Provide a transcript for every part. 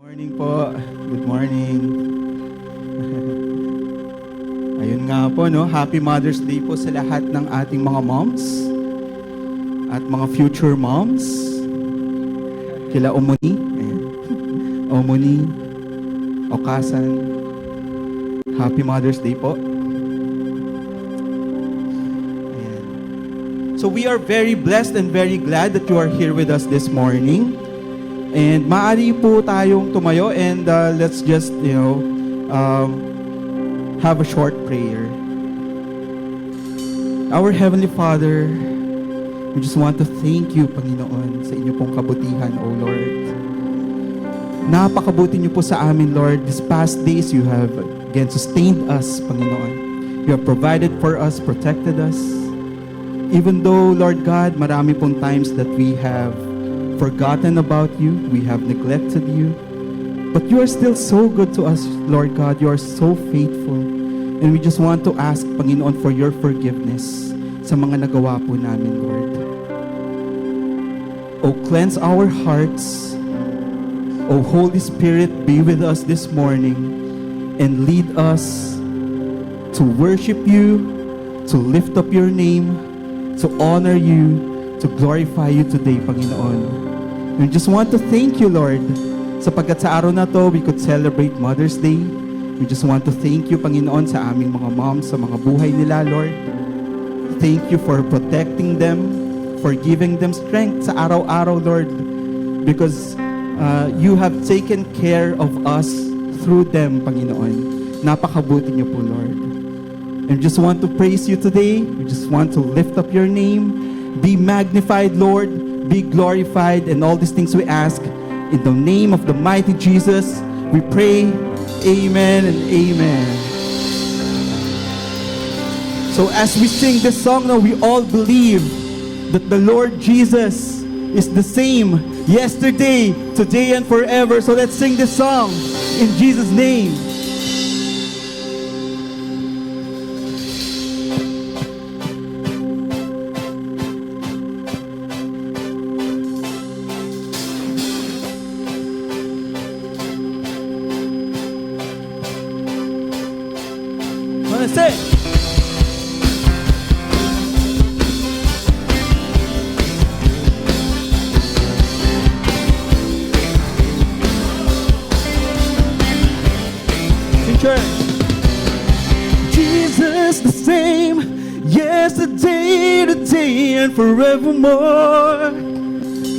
Morning po. Good morning. Ayun nga po, no? Happy Mother's Day po sa lahat ng ating mga moms at mga future moms. Kila Omoni, ayan. Omoni, Okasan. Happy Mother's Day po. Ayan. So we are very blessed and very glad that you are here with us this morning. And maaari po tayong tumayo and let's just, have a short prayer. Our Heavenly Father, we just want to thank you, Panginoon, sa inyo pong kabutihan, O Lord. Napakabuti niyo po sa amin, Lord. These past days, you have again sustained us, Panginoon. You have provided for us, protected us. Even though, Lord God, marami pong times that we have forgotten about you, we have neglected you, but you are still so good to us, Lord God. You are so faithful, and we just want to ask, Panginoon, for your forgiveness sa mga nagawa po namin, Lord. O cleanse our hearts. O Holy Spirit, be with us this morning and lead us to worship you, to lift up your name, to honor you, to glorify you today, Panginoon. We just want to thank you, Lord, sapagkat sa araw na to, we could celebrate Mother's Day. We just want to thank you, Panginoon, sa aming mga moms, sa mga buhay nila, Lord. Thank you for protecting them, for giving them strength sa araw-araw, Lord, because you have taken care of us through them, Panginoon. Napakabuti niyo po, Lord. And we just want to praise you today. We just want to lift up your name. Be magnified, Lord. Be glorified. And all these things we ask in the name of the mighty Jesus. We pray. Amen and amen. So as we sing this song now, we all believe that the Lord Jesus is the same yesterday, today, and forever. So let's sing this song in Jesus' name. Say. Teacher. Jesus the same, yesterday, today, and forevermore.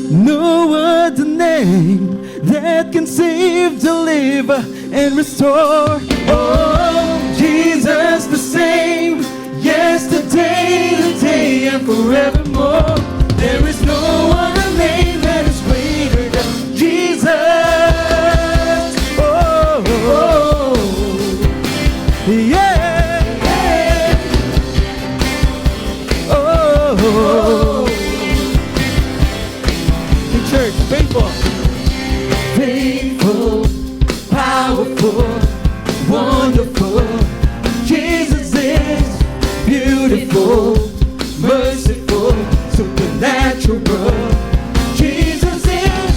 No other name that can save, deliver, and restore. Oh, Jesus the same, yesterday, today, and forevermore. There is no other name that is greater than Jesus. Oh, oh, yeah, yeah. Oh, oh. The church, faithful, faithful, powerful, wonderful. Jesus is beautiful, merciful, supernatural. Jesus is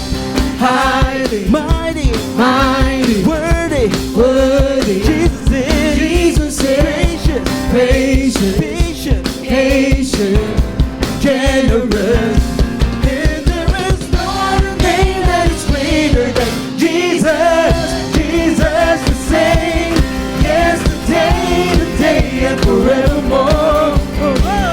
highly, mighty, mighty, worthy, worthy. Jesus is gracious, patient, patient, patient, generous. And there is no other name that is greater than Jesus. Jesus the same, yesterday, today, and forevermore. Oh, oh.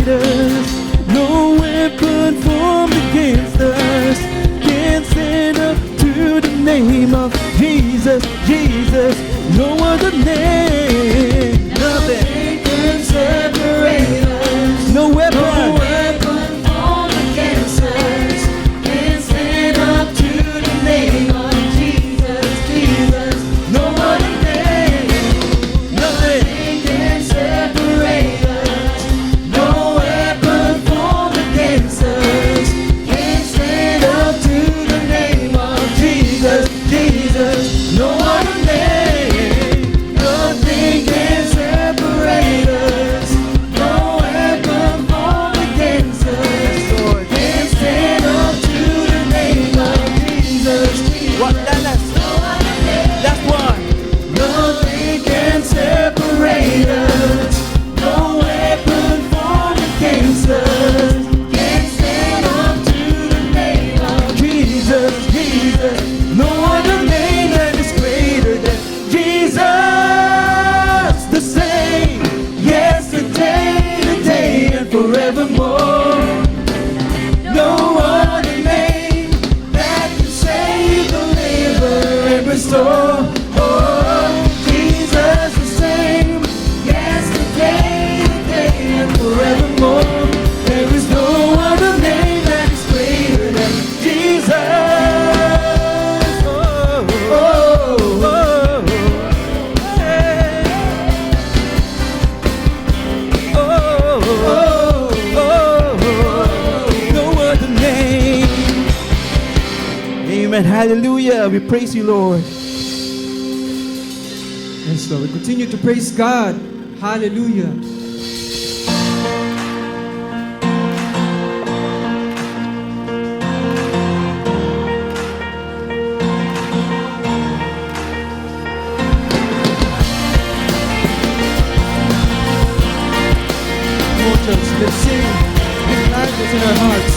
us. No weapon formed against us can stand up to the name of Jesus, Jesus. No other name. Nothing can separate us. No weapon. No weapon formed against us can stand up to the name of Jesus, Jesus. No other name. Nothing can separate us. No weapon formed against us can stand up to the name of Jesus, Jesus. No other name. Nothing can separate us. No weapon formed against us can stand up to the name of Jesus, Jesus. What? That's one. Nothing can separate us. No weapon formed against us can stand up to the name of Jesus, Jesus. No other name that is greater than Jesus. The same yesterday, today, and forevermore. No other name that can save, deliver, and restore. Oh, Jesus, the same yesterday, today, and forevermore. There is no other name that is greater than Jesus. Oh, oh, oh, hey. Oh, oh, no other name. Amen. Hallelujah. We praise you, Lord. Yes, Lord. We continue to praise God. Hallelujah. Come on, church, let's sing with gladness in our hearts.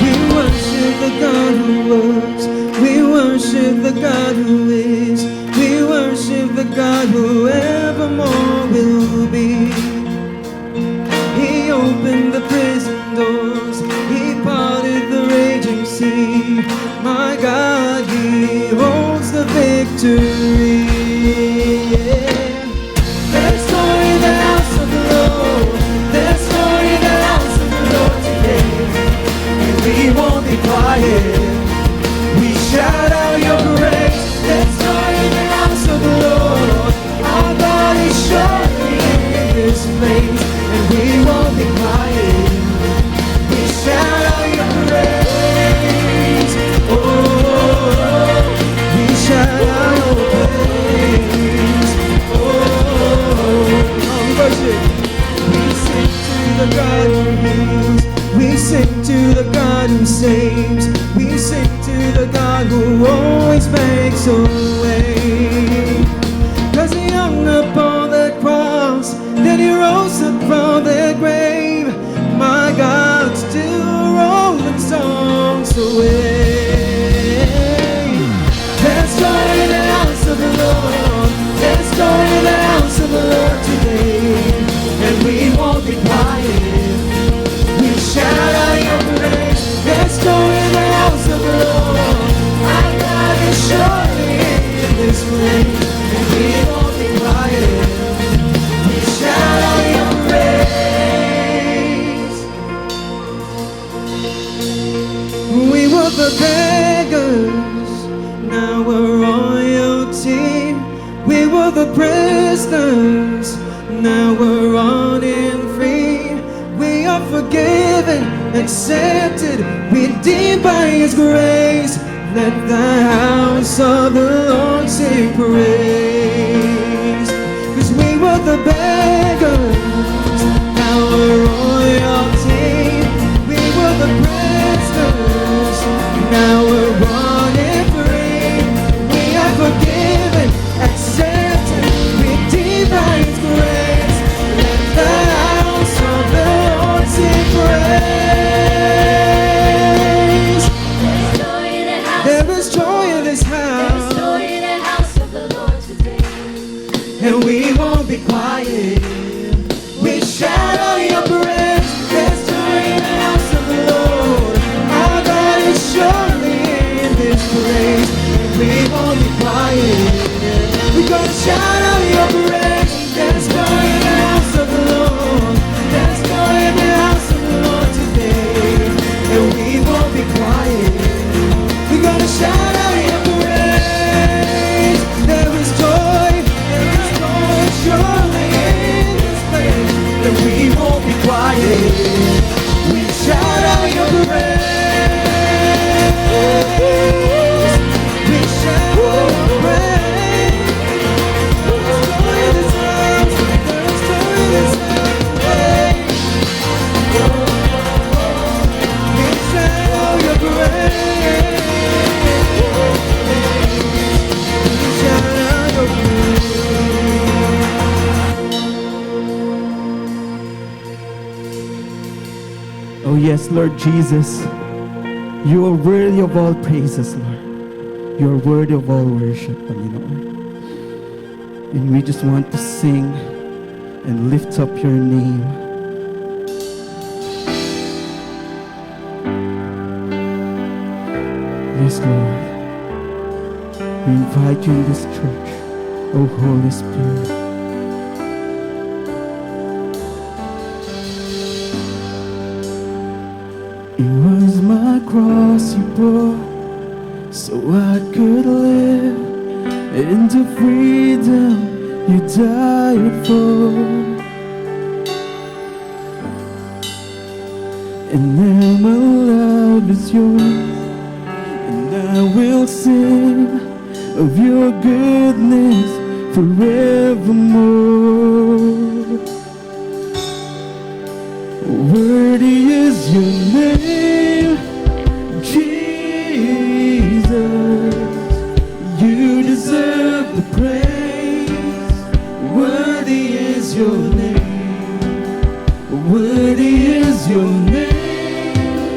We worship the God who was. We worship the God who is. We worship the God who evermore will be. He opened the prison doors. He parted the raging sea. My God, He holds the victory. Yeah. There's joy in the house of the Lord. There's joy in the house of the Lord today. And we won't be quiet. We shout out your praise. There's joy in the house of the Lord. Our God is surely in this place. And we won't be quiet. We shout out your praise. Oh, we shout out your praise. Oh, worship. We sing to the God who heals. We sing to the God who saves. We sing to the God who always makes a way. 'Cause He hung upon the cross, then He rose up from the grave. My God, still rolling songs away. There's joy in the house of the Lord. There's joy in the house of the Lord today. And we won't be quiet. We shout out your praise. There's joy in the house of the Lord. My God is surely in this place. And we won't be quiet. We shout out your praise. We were the beggars, now we're royalty. We were the prisoners, now we're running free. We are forgiven, accepted, redeemed by His grace. Let the house of the Lord sing praise. 'Cause we were the beggars, now we're royalty. We were the prisoners, now we're running free. We are forgiven, accepted, redeemed by His grace. Let the house of the Lord sing praise. There is joy in this house. There's joy in the house of the Lord today. And we won't be quiet. Yes, Lord Jesus, you are worthy of all praises, Lord. You are worthy of all worship, Panginoon. And we just want to sing and lift up your name. Yes, Lord. We invite you in this church, O Holy Spirit. It was my cross you bore, so I could live into freedom you died for. And now my love is yours, and I will sing of your goodness forevermore. Worthy is your name, Jesus. You deserve the praise. Worthy is your name. Worthy is your name,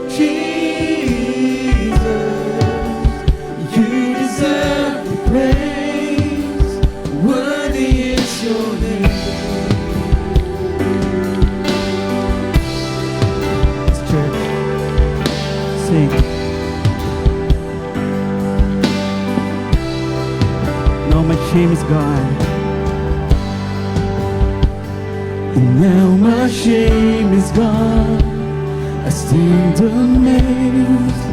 Jesus. You deserve the praise. Worthy is your name. Let's church sing. Now my shame is gone. And now my shame is gone. I stand amazed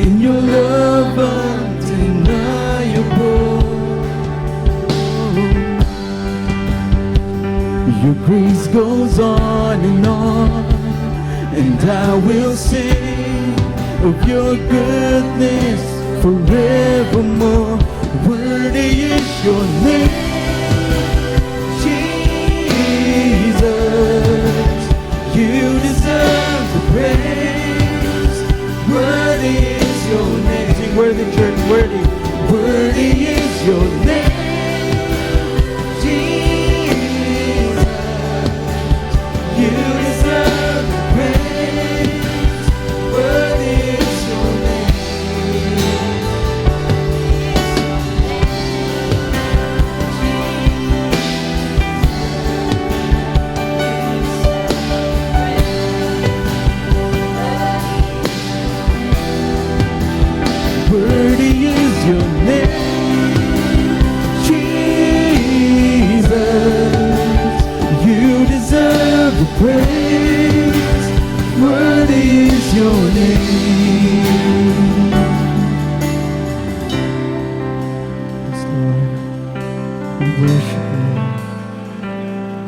in your love undeniable. Your grace goes on, and I will sing of your goodness forevermore. Worthy is your name, Jesus. You deserve the praise. Worthy is your name. Sing worthy, church, worthy. Worthy is your name, Jesus. You deserve the praise. Worthy is your name. Worthy is your name, Jesus. You deserve the praise. Worthy is your name. Yes, Lord, we worship you.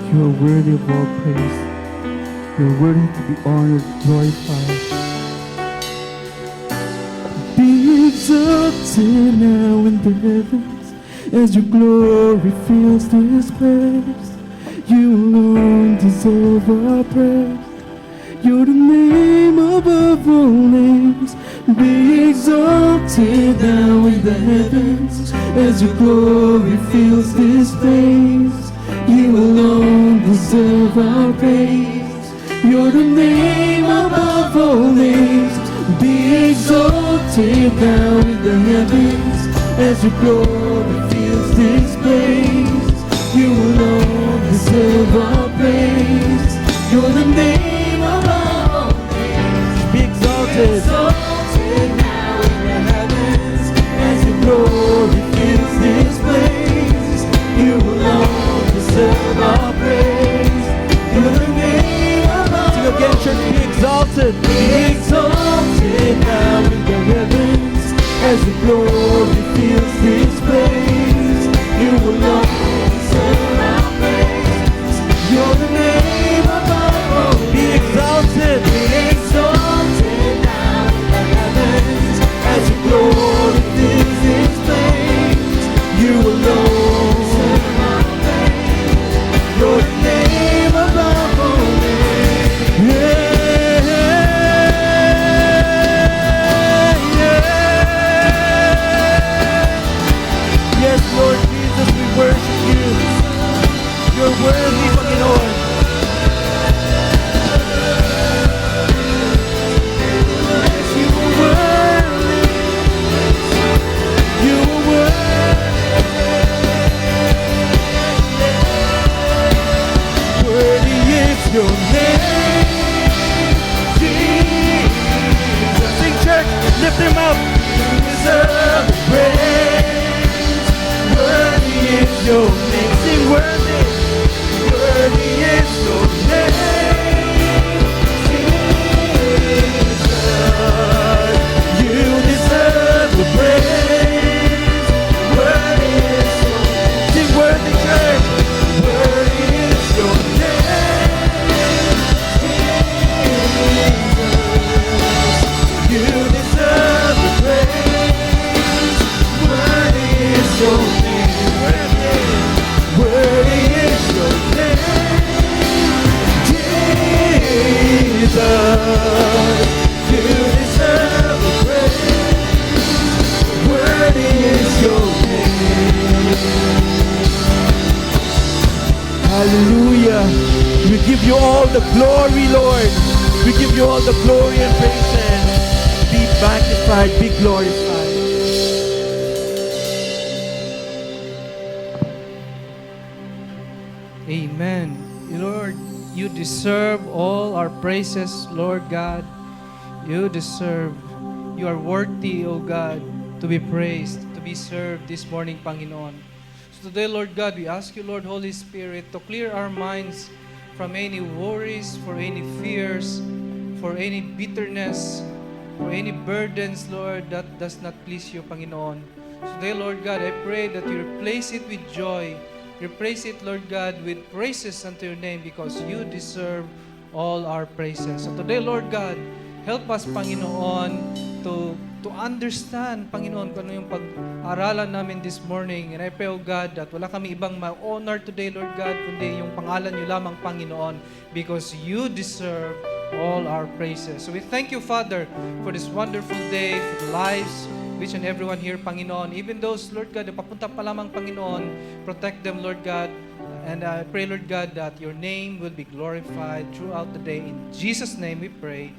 You are worthy of all praise. You are worthy to be honored, glorified. Be exalted now in the heavens as your glory fills this place. You alone deserve our praise. You're the name above all names. Be exalted now in the heavens as your glory fills this place. You alone deserve our praise. You're the name above all names. Be exalted now in the heavens as your glory fills this place. You alone deserve our praise. You're the name above all names. Be exalted. Exalted now in the heavens as your glory fills this place. You alone deserve our praise. You're the name above. Sing again, church. Be exalted. Be exalted now in the heavens as the glory fills this place. You alone deserve our praise. You're the name above all. Be exalted. Be exalted now in the heavens as the glory fills this place. You alone deserve our praise. You're the name above all names. Yeah. Yes, Lord Jesus, we worship your name. Worthy is your name. Jesus, you deserve the praise. Worthy is your name. Hallelujah. We give you all the glory, Lord. We give you all the glory and praises. Be magnified, be glorified. Amen. Lord, you deserve all our praises, Lord God. You deserve, you are worthy, O God, to be praised, to be served this morning, Panginoon. So today, Lord God, we ask you, Lord Holy Spirit, to clear our minds from any worries, for any fears, for any bitterness, for any burdens, Lord, that does not please you, Panginoon. So today, Lord God, I pray that you replace it with joy. Replace it, Lord God, with praises unto your name because you deserve all our praises. So today, Lord God, help us, Panginoon, to understand, Panginoon, kung ano yung pag-aralan namin this morning. And I pray, O God, that wala kami ibang ma-honor today, Lord God, kundi yung pangalan niyo lamang, Panginoon, because you deserve all our praises. So we thank you, Father, for this wonderful day, for the lives of each and everyone here, Panginoon. Even those, Lord God, na papunta pa lamang, Panginoon, protect them, Lord God. And I pray, Lord God, that your name will be glorified throughout the day. In Jesus' name we pray.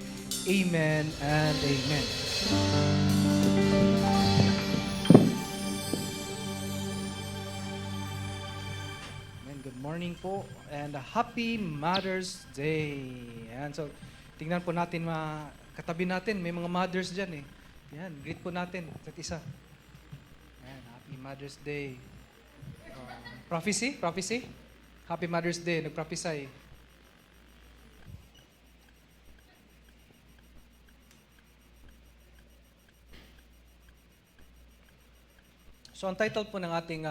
Amen and amen. Amen. Good morning po and a happy Mother's Day. Ayan, so tingnan po natin mga katabi natin, may mga mothers dyan eh. Yan, greet po natin isa't isa. Ayan, happy Mother's Day. Prophecy? Happy Mother's Day, nag-prophesy. So ang title po ng ating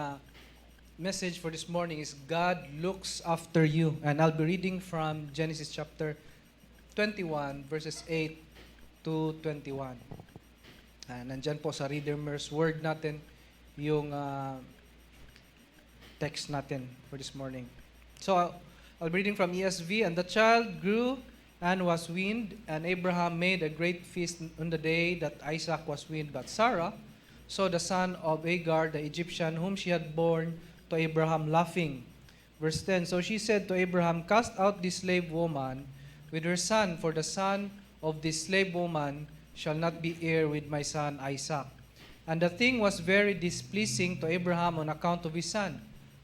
message for this morning is God Looks After You. And I'll be reading from Genesis chapter 21, verses 8 to 21. Nandyan po sa Reader's Word natin yung text natin for this morning. So I'll be reading from ESV. And the child grew and was weaned, and Abraham made a great feast on the day that Isaac was weaned. But Sarah saw the son of Hagar, the Egyptian, whom she had born to Abraham, laughing. Verse 10, so she said to Abraham, cast out this slave woman with her son, for the son of this slave woman shall not be heir with my son Isaac. And the thing was very displeasing to Abraham on account of his son.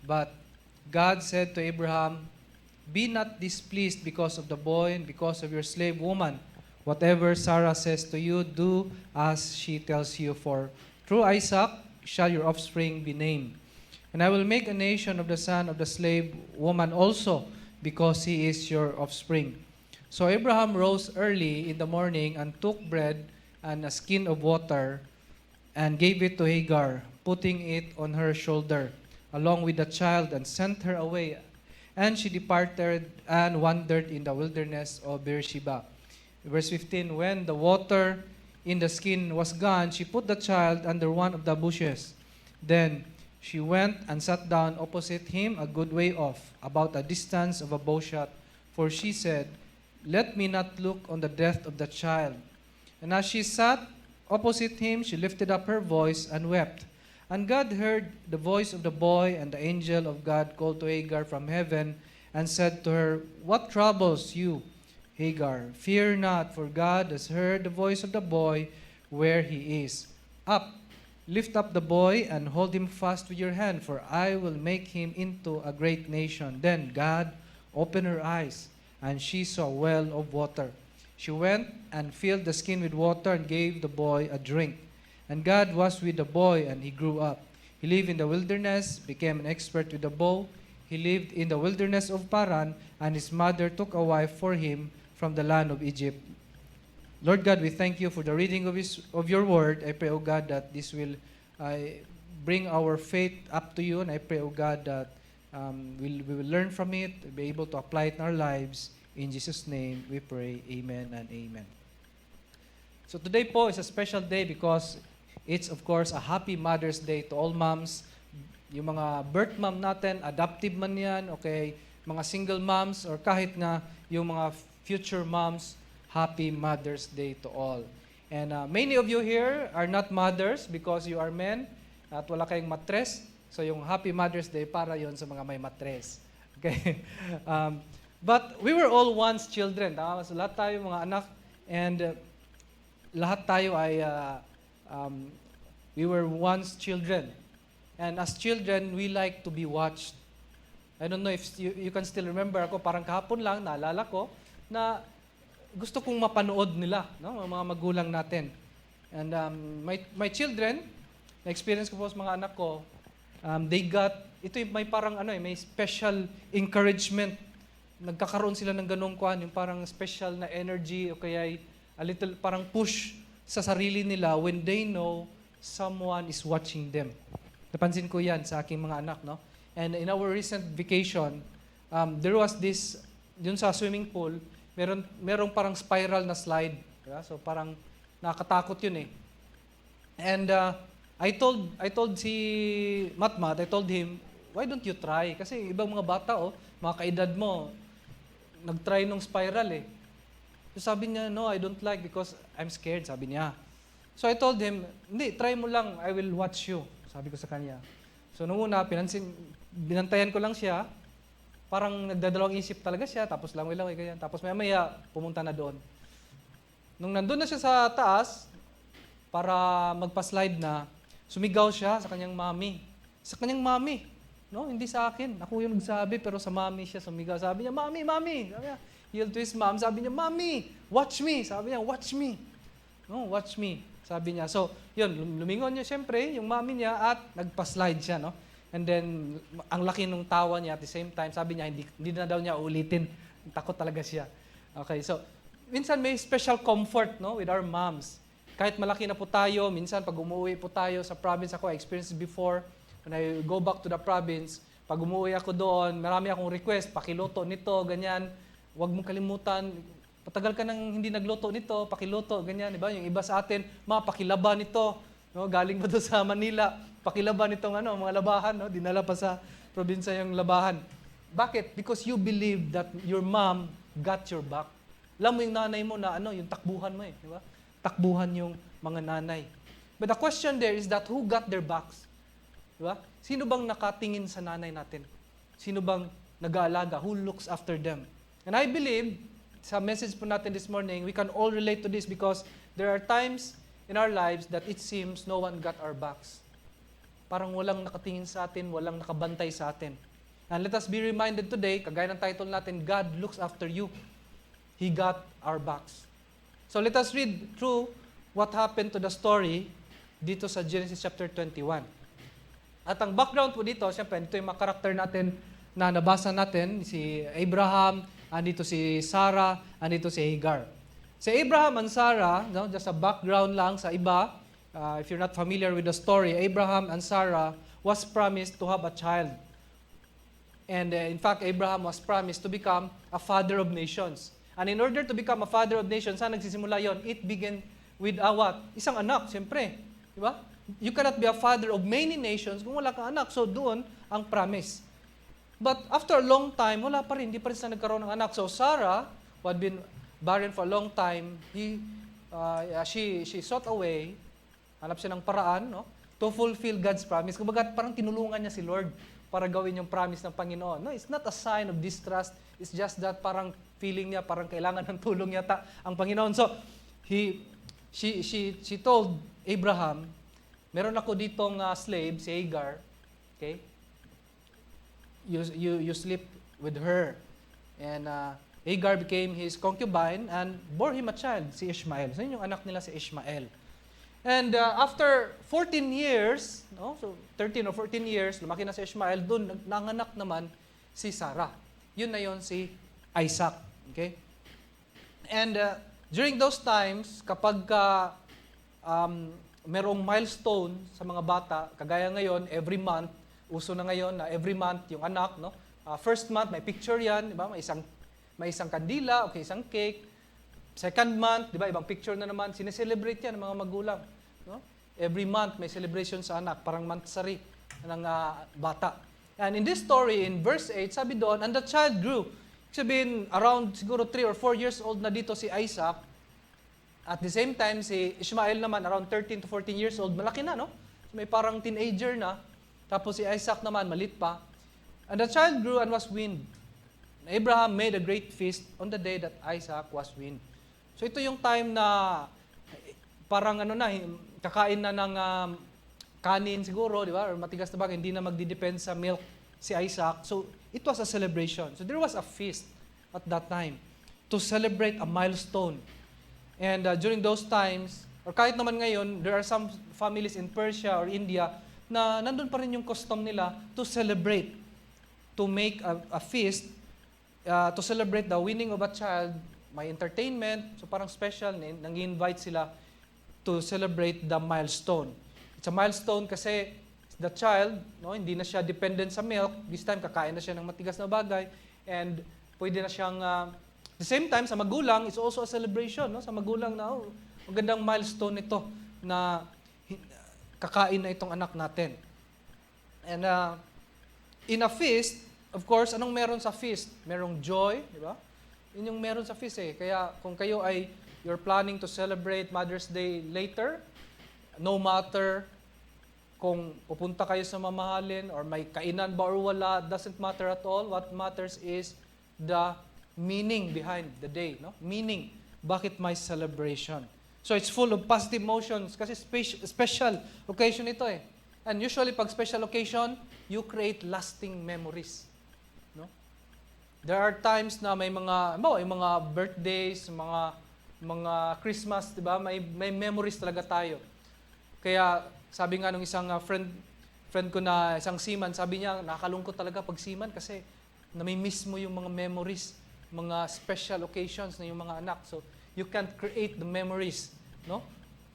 But God said to Abraham, be not displeased because of the boy and because of your slave woman. Whatever Sarah says to you, do as she tells you, for through Isaac shall your offspring be named. And I will make a nation of the son of the slave woman also, because he is your offspring. So Abraham rose early in the morning and took bread and a skin of water and gave it to Hagar, putting it on her shoulder, along with the child, and sent her away. And she departed and wandered in the wilderness of Beersheba. Verse 15, when the water in the skin was gone, she put the child under one of the bushes. Then she went and sat down opposite him a good way off, about a distance of a bow shot. For she said, let me not look on the death of the child. And as she sat opposite him, she lifted up her voice and wept. And God heard the voice of the boy, and the angel of God called to Hagar from heaven and said to her, what troubles you, Hagar? Fear not, for God has heard the voice of the boy where he is. Up, lift up the boy and hold him fast with your hand, for I will make him into a great nation. Then God opened her eyes, and she saw a well of water. She went and filled the skin with water and gave the boy a drink. And God was with the boy, and he grew up. He lived in the wilderness, became an expert with the bow. He lived in the wilderness of Paran, and his mother took a wife for him from the land of Egypt. Lord God, we thank you for the reading of your word. I pray, O God, that this will bring our faith up to you. And I pray, O God, that we will learn from it, be able to apply it in our lives. In Jesus' name we pray. Amen and amen. So today po is a special day because it's, of course, a happy Mother's Day to all moms yung mga birth mom natin, adoptive man yan, okay, mga single moms, or kahit nga yung mga future moms, happy Mother's Day to all. And many of you here are not mothers because you are men at wala kayong matres. So yung happy Mother's Day para yon sa mga may matres. Okay? But we were all once children. Tama? So lahat tayo mga anak and lahat tayo ay we were once children. And as children, we like to be watched. I don't know if you can still remember ako, parang kahapon lang, naalala ko, na gusto kong mapanood nila, no? Mga magulang natin. And my children, na-experience ko po sa mga anak ko, they got, ito yung may parang may special encouragement. Nagkakaroon sila ng ganung kwan, yung parang special na energy o kaya a little parang push sa sarili nila when they know someone is watching them. Napansin ko yan sa aking mga anak, no? And in our recent vacation, there was this, yun sa swimming pool, merong parang spiral na slide. Diba? So parang nakakatakot yun eh. And I told si Matmat, I told him, why don't you try? Kasi ibang mga bata, mga kaedad mo, nag-try nung spiral eh. So sabi niya, no, I don't like because I'm scared, sabi niya. So I told him, hindi, try mo lang, I will watch you. Sabi ko sa kanya. So nung una, binantayan ko lang siya, parang nagdadalawang isip talaga siya, tapos langoy-langoy, ganyan. Tapos maya pumunta na doon. Nung nandun na siya sa taas, para magpa-slide na, sumigaw siya sa kanyang mami. Sa kanyang mami. No, hindi sa akin. Ako yung nagsabi, pero sa mami siya sumigaw. Sabi niya, Mami! Sabi niya, yield to his mom. Sabi niya, Mami! Watch me! Sabi niya, watch me! No, watch me. Sabi niya. So, yun, lumingon niya siyempre, yung mami niya, at nagpa-slide siya, no? And then, ang laki ng tawa niya at the same time, sabi niya, hindi na daw niya ulitin. Takot talaga siya. Okay, so, minsan may special comfort, no, with our moms. Kahit malaki na po tayo, minsan pag umuwi po tayo sa province, ako, I experienced before, when I go back to the province, pag umuwi ako doon, marami akong request, pakiluto nito, ganyan. Huwag mong kalimutan, patagal ka nang hindi nagluto nito, pakiluto, ganyan, di ba? Yung iba sa atin, pakilaba nito, no? Galing pa doon sa Manila, pakilaba nitong mga labahan, no? Dinala pa sa probinsya yung labahan. Bakit? Because you believe that your mom got your back. Alam mo yung nanay mo na yung takbuhan mo di ba? Takbuhan yung mga nanay. But the question there is that who got their backs? Di ba? Sino bang nakatingin sa nanay natin? Sino bang nag-aalaga? Who looks after them? And I believe, sa message po natin this morning, we can all relate to this because there are times in our lives that it seems no one got our backs. Parang walang nakatingin sa atin, walang nakabantay sa atin. And let us be reminded today, kagaya ng title natin, God looks after you. He got our backs. So let us read through what happened to the story dito sa Genesis chapter 21. At ang background po dito, siyempre, ito yung mga karakter natin na nabasa natin, si Abraham, andito si Sarah, andito si Hagar. Si Abraham and Sarah, no, just a background lang sa iba, if you're not familiar with the story, Abraham and Sarah was promised to have a child. And in fact, Abraham was promised to become a father of nations. And in order to become a father of nations, saan nagsisimula yon? It began with what? Isang anak, siyempre. Di ba? You cannot be a father of many nations kung wala kang anak. So doon ang promise. But after a long time, wala pa rin. Hindi pa rin sila nagkaroon ng anak. So Sarah, who had been barren for a long time, she sought a way, hanap siya ng paraan, no, to fulfill God's promise. Kumbaga parang tinulungan niya si Lord para gawin yung promise ng Panginoon. No, it's not a sign of distrust. It's just that parang feeling niya, parang kailangan ng tulong yata ang Panginoon. So, she told Abraham, meron ako ditong slave, si Hagar, okay? You sleep with her. And Hagar became his concubine and bore him a child, si Ishmael. So, yun yung anak nila si Ishmael. And after 14 years, no, so 13 or 14 years, lumaki na si Ishmael, doon nanganak naman si Sarah. Yun na yun si Isaac. Okay? And during those times, kapag merong milestone sa mga bata, kagaya ngayon, every month, uso na ngayon na every month yung anak, no? First month, may picture yan, di ba? May isang kandila, okay, isang cake. Second month, di ba, ibang picture na naman, sineselebrate yan ng mga magulang. No? Every month, may celebration sa anak, parang monthsary. bata. And in this story, in verse 8, sabi doon, and the child grew. Sabihin, around siguro 3 or 4 years old na dito si Isaac. At the same time, si Ishmael naman, around 13 to 14 years old, malaki na, no? May parang teenager na. Tapos si Isaac naman, malit pa. And the child grew and was weaned. Abraham made a great feast on the day that Isaac was weaned. So ito yung time na parang kakain na ng kanin siguro, di ba? Or matigas na bagay, hindi na magdidepend sa milk si Isaac. So it was a celebration. So there was a feast at that time to celebrate a milestone. And during those times, or kahit naman ngayon, there are some families in Persia or India na nandun pa rin yung custom nila to celebrate, to make a feast, to celebrate the winning of a child, may entertainment, so parang special, nang-invite sila to celebrate the milestone. It's a milestone kasi the child, no, hindi na siya dependent sa milk, this time kakain na siya ng matigas na bagay, and pwede na siyang, the same time, sa magulang, it's also a celebration, no? Sa magulang na, magandang milestone ito na kakain na itong anak natin. And in a feast, of course, anong meron sa feast? Merong joy, di ba? Yun yung meron sa feast eh. Kaya kung kayo ay, you're planning to celebrate Mother's Day later, no matter kung pupunta kayo sa mamahalin or may kainan ba or wala, doesn't matter at all. What matters is the meaning behind the day, no? Meaning, bakit may celebration? So it's full of positive emotions kasi special occasion ito eh. And usually pag special occasion, you create lasting memories, no? There are times na may mga birthdays, mga Christmas, 'di ba? May memories talaga tayo. Kaya sabi nga nung isang friend ko na isang seaman, sabi niya nakakalungkot talaga pag seaman kasi nami-miss mo yung mga memories, mga special occasions na yung mga anak. So you can't create the memories, no?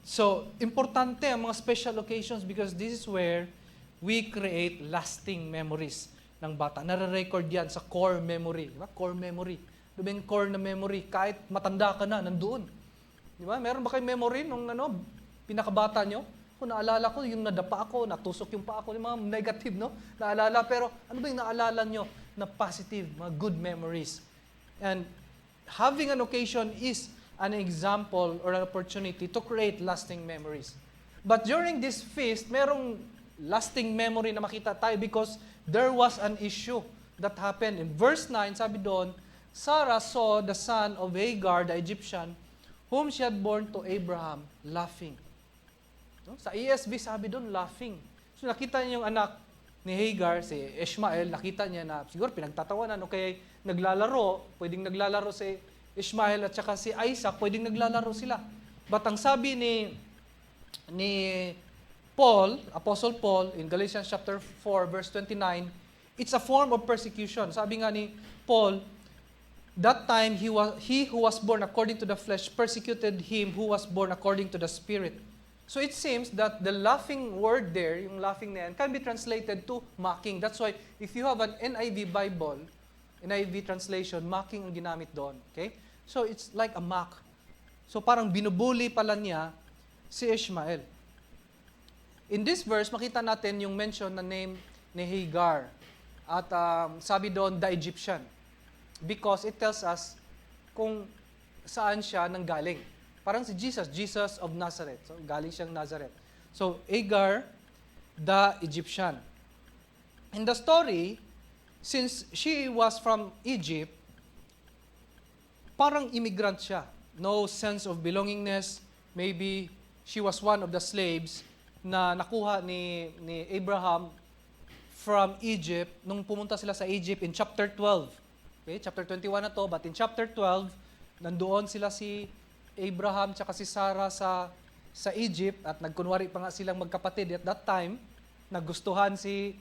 So importante ang mga special occasions because this is where we create lasting memories ng bata. Nare-record yan sa core memory. Di ba? Core memory. Di ba yung core na memory? Kahit matanda ka na, nandoon. Di ba? Meron ba kayong memory nung pinakabata nyo? Kung naalala ko, yung nadapa ako, natusok yung paa ko, yung mga negative, no? Naalala. Pero ano ba yung naalala nyo na positive, mga good memories? And having an occasion is an example or an opportunity to create lasting memories. But during this feast, merong lasting memory na makita tayo because there was an issue that happened. In verse 9, sabi doon, Sarah saw the son of Hagar, the Egyptian, whom she had born to Abraham, laughing. No? Sa ESV, sabi doon, laughing. So nakita niya yung anak ni Hagar, si Ishmael, nakita niya na siguro pinagtatawanan o kaya naglalaro, pwedeng naglalaro si Ishmael at saka si Isaac, pwedeng naglalaro sila. But ang sabi ni Paul, Apostle Paul, in Galatians chapter 4, verse 29, it's a form of persecution. Sabi nga ni Paul, that time he who was born according to the flesh persecuted him who was born according to the Spirit. So it seems that the laughing word there, yung laughing na yan, can be translated to mocking. That's why if you have an NIV Bible, NIV translation, mocking ang ginamit doon. Okay? So it's like a mock. So parang binubuli pala niya si Ishmael. In this verse, makita natin yung mention na name ni Hagar. At sabi doon, the Egyptian. Because it tells us kung saan siya nanggaling. Parang si Jesus of Nazareth. So, galing siyang Nazareth. So, Hagar, the Egyptian. In the story, since she was from Egypt, parang immigrant siya. No sense of belongingness. Maybe she was one of the slaves na nakuha ni Abraham from Egypt nung pumunta sila sa Egypt in chapter 12. Okay, chapter 21 na to, but in chapter 12, nandoon sila si Abraham tsaka si Sarah sa Egypt at nagkunwari pa nga silang magkapatid. At that time, nagustuhan si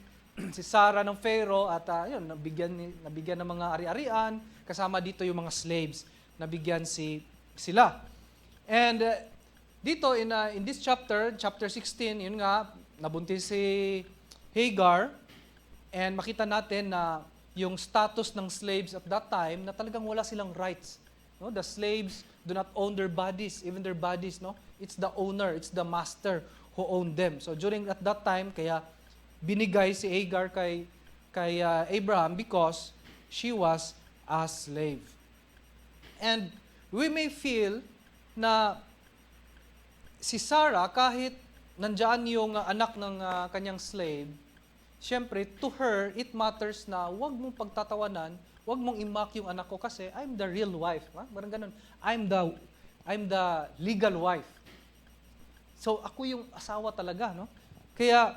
Sarah ng Pharaoh at yun, nabigyan ng mga ari-arian, kasama dito yung mga slaves, nabigyan sila. And dito in this chapter 16, yun nga, nabuntis si Hagar, and makita natin na yung status ng slaves at that time na talagang wala silang rights. No? The slaves do not own their bodies, even their bodies, no? It's the owner, it's the master who owned them. So during at that time, kaya binigay si Hagar kay Abraham because she was a slave. And we may feel na si Sarah, kahit nandyan yung anak ng kanyang slave, syempre, to her, it matters na wag mong pagtatawanan, wag mong imak yung anak ko kasi I'm the real wife. Parang ganun. I'm the legal wife. So, ako yung asawa talaga, no? Kaya,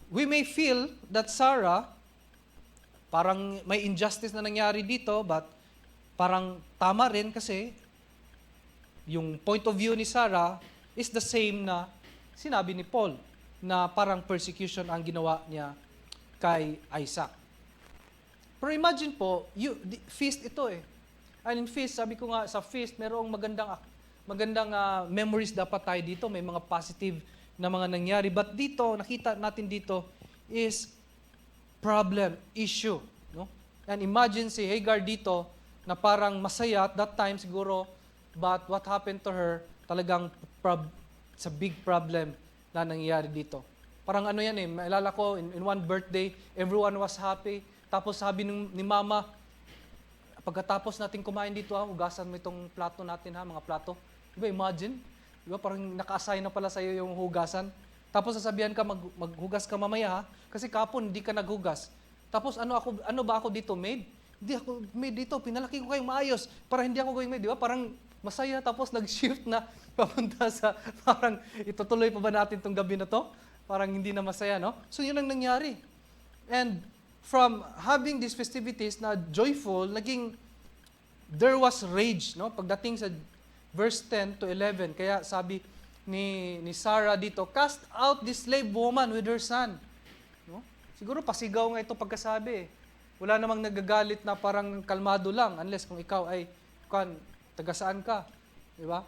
we may feel that Sarah, parang may injustice na nangyari dito, but parang tama rin kasi yung point of view ni Sarah is the same na sinabi ni Paul na parang persecution ang ginawa niya kay Isaac. Pero imagine po, feast ito eh. And in feast, sabi ko nga, sa feast, merong magandang memories dapat tayo dito. May mga positive na mga nangyari. But dito, nakita natin dito is problem, issue. No? And imagine si Hagar dito na parang masaya at that time siguro, but what happened to her, talagang sa big problem na nangyayari dito. Parang ano yan eh, maalala ko, in one birthday, everyone was happy. Tapos sabi ni mama, pagkatapos natin kumain dito, hugasan mo itong plato natin mga plato. Diba, imagine? Diba, parang naka-assign na pala sa'yo yung hugasan. Tapos sasabihan ka, maghugas ka mamaya kasi kapon, hindi ka naghugas. Tapos ano ba ako dito, maid? Hindi ako maid dito, pinalaki ko kayong maayos para hindi ako going maid. Diba, parang masaya, tapos nag-shift na papunta sa, parang itutuloy pa ba natin itong gabi na to? Parang hindi na masaya, no? So yun ang nangyari. And from having these festivities na joyful, there was rage, no? Pagdating sa verse 10 to 11, kaya sabi ni Sarah dito, cast out this slave woman with her son. No? Siguro pasigaw nga ito pagkasabi. Wala namang nagagalit na parang kalmado lang, unless kung ikaw ay, taga saan ka? Di ba?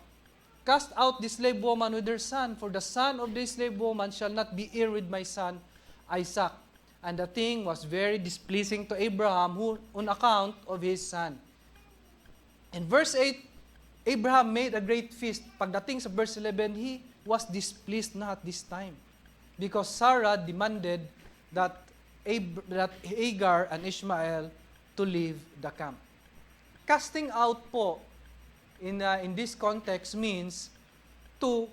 Cast out this slave woman with her son, for the son of this slave woman shall not be heir with my son Isaac. And the thing was very displeasing to Abraham on account of his son. In verse 8, Abraham made a great feast. Pagdating sa verse 11, he was displeased na at this time. Because Sarah demanded that Hagar and Ishmael to leave the camp. Casting out po, in this context means to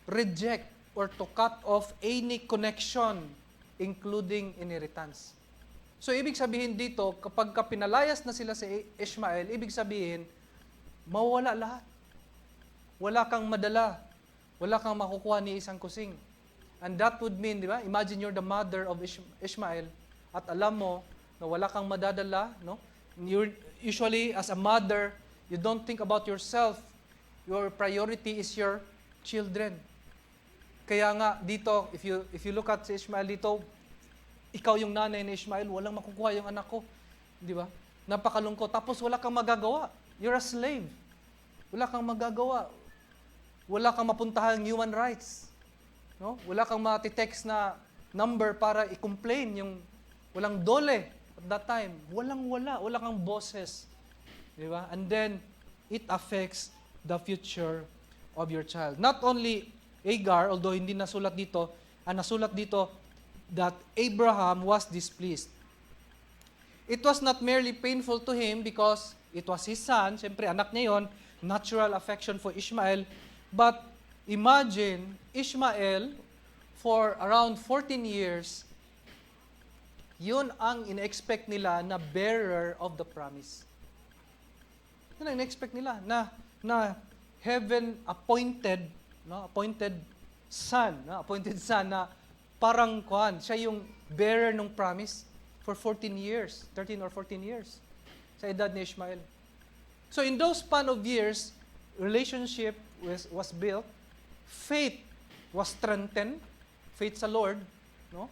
reject or to cut off any connection, including inheritance. So, ibig sabihin dito, kapag pinalayas na sila si Ishmael, ibig sabihin, mawawala lahat. Wala kang madala. Wala kang makukuha ni isang kusing. And that would mean, di ba? Imagine you're the mother of Ishmael at alam mo na wala kang madadala, no? Usually, as a mother, you don't think about yourself. Your priority is your children. Kaya nga dito, if you look at si Ishmael dito, ikaw yung nanay ni Ishmael, walang makukuha yung anak ko. Di ba? Napakalungkot. Tapos wala kang magagawa. You're a slave. Wala kang magagawa. Wala kang mapuntahang human rights. No? Wala kang matitext na number para i-complain yung walang dole at that time. Wala kang bosses. Di ba? And then, it affects the future of your child. Not only Hagar, although hindi nasulat dito, nasulat dito that Abraham was displeased. It was not merely painful to him because it was his son, siyempre anak niya yon, natural affection for Ishmael, but imagine, Ishmael, for around 14 years, yun ang in-expect nila na bearer of the promise. Yun ang in-expect nila, na heaven appointed son na parang siya yung bearer ng promise for 14 years, 13 or 14 years sa edad ni Ishmael. So in those span of years, relationship was built, faith was strengthened, faith sa Lord, no?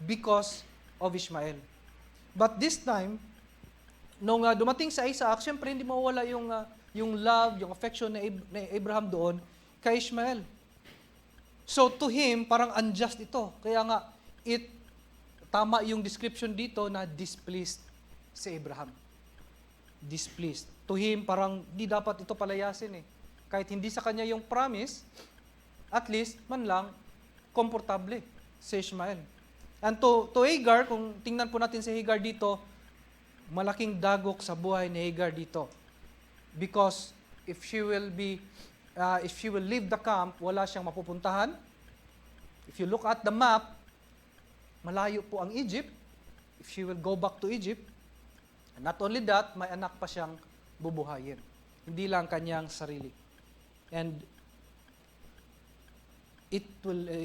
Because of Ishmael. But this time, nung dumating sa Isaac, syempre hindi mawala yung love, yung affection ni Abraham doon kay Ishmael. So to him, parang unjust ito. Kaya nga, tama yung description dito na displeased si Abraham. Displeased. To him, parang di dapat ito palayasin eh. Kahit hindi sa kanya yung promise, at least, man lang, komportable si Ishmael. And to Hagar, kung tingnan po natin si Hagar dito, malaking dagok sa buhay ni Hagar dito. Because if she will leave the camp, wala siyang mapupuntahan. If you look at the map, malayo po ang Egypt. If she will go back to Egypt, and not only that, may anak pa siyang bubuhayin. Hindi lang kanyang sarili. And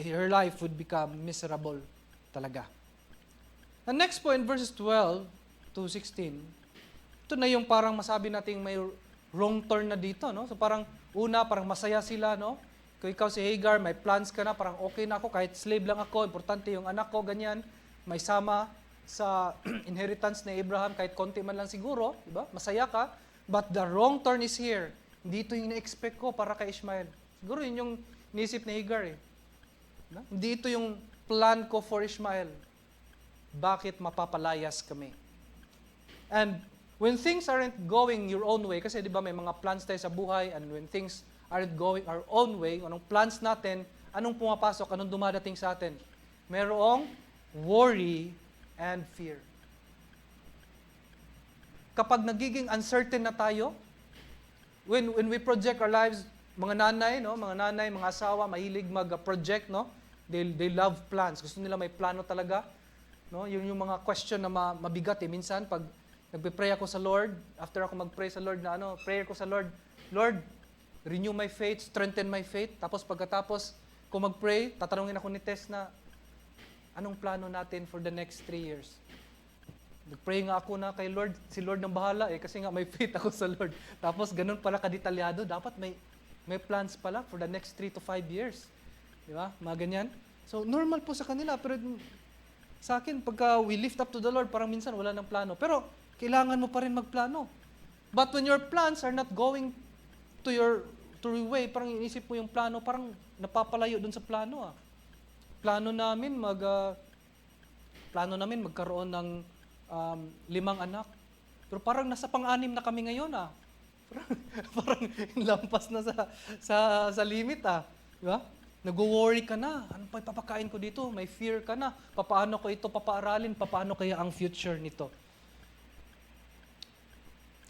her life would become miserable talaga. And next po in verses 12 to 16, ito na yung parang masabi nating may wrong turn na dito, no? So parang parang masaya sila, no? Kung ikaw si Hagar, may plans ka na, parang okay na ako, kahit slave lang ako, importante yung anak ko, ganyan. May sama sa inheritance ni Abraham, kahit konti man lang siguro, di ba? Masaya ka. But the wrong turn is here. Hindi ito yung na-expect ko para kay Ishmael. Siguro yun yung nisip ni Hagar eh. No? Hindi ito yung plan ko for Ishmael. Bakit mapapalayas kami? And when things aren't going your own way, kasi di ba may mga plans tayo sa buhay, and when things aren't going our own way, anong plans natin, anong pumapasok, anong dumadating sa atin? Merong worry and fear. Kapag nagiging uncertain na tayo, when we project our lives, mga nanay, mga asawa, mahilig mag-project, no? They love plans. Gusto nila may plano talaga, no? Yun yung mga question na mabigat eh. Minsan pag nagpe-pray ako sa Lord, after ako mag-pray sa Lord na prayer ko sa Lord, Lord, renew my faith, strengthen my faith. Tapos pagkatapos kung mag-pray, tatanungin ako ni Tess na anong plano natin for the next 3 years. Nag-pray nga ako na kay Lord, si Lord nang bahala eh, kasi nga may faith ako sa Lord. Tapos ganun pala kadetalyado, dapat may plans pala for the next 3 to 5 years. Di ba? Mga ganyan. So, normal po sa kanila, pero sa akin, pagka we lift up to the Lord, parang minsan wala ng plano. Pero, kailangan mo pa rin magplano. But when your plans are not going to your way, parang inisip mo yung plano, parang napapalayo dun sa plano. Plano namin magkaroon ng 5 anak. Pero parang nasa pang-6 na kami ngayon. Parang lampas na sa limit. Di ba? Nag-worry ka na. Ano pa ipapakain ko dito? May fear ka na. Paano ko ito papaaralin? Paano kaya ang future nito?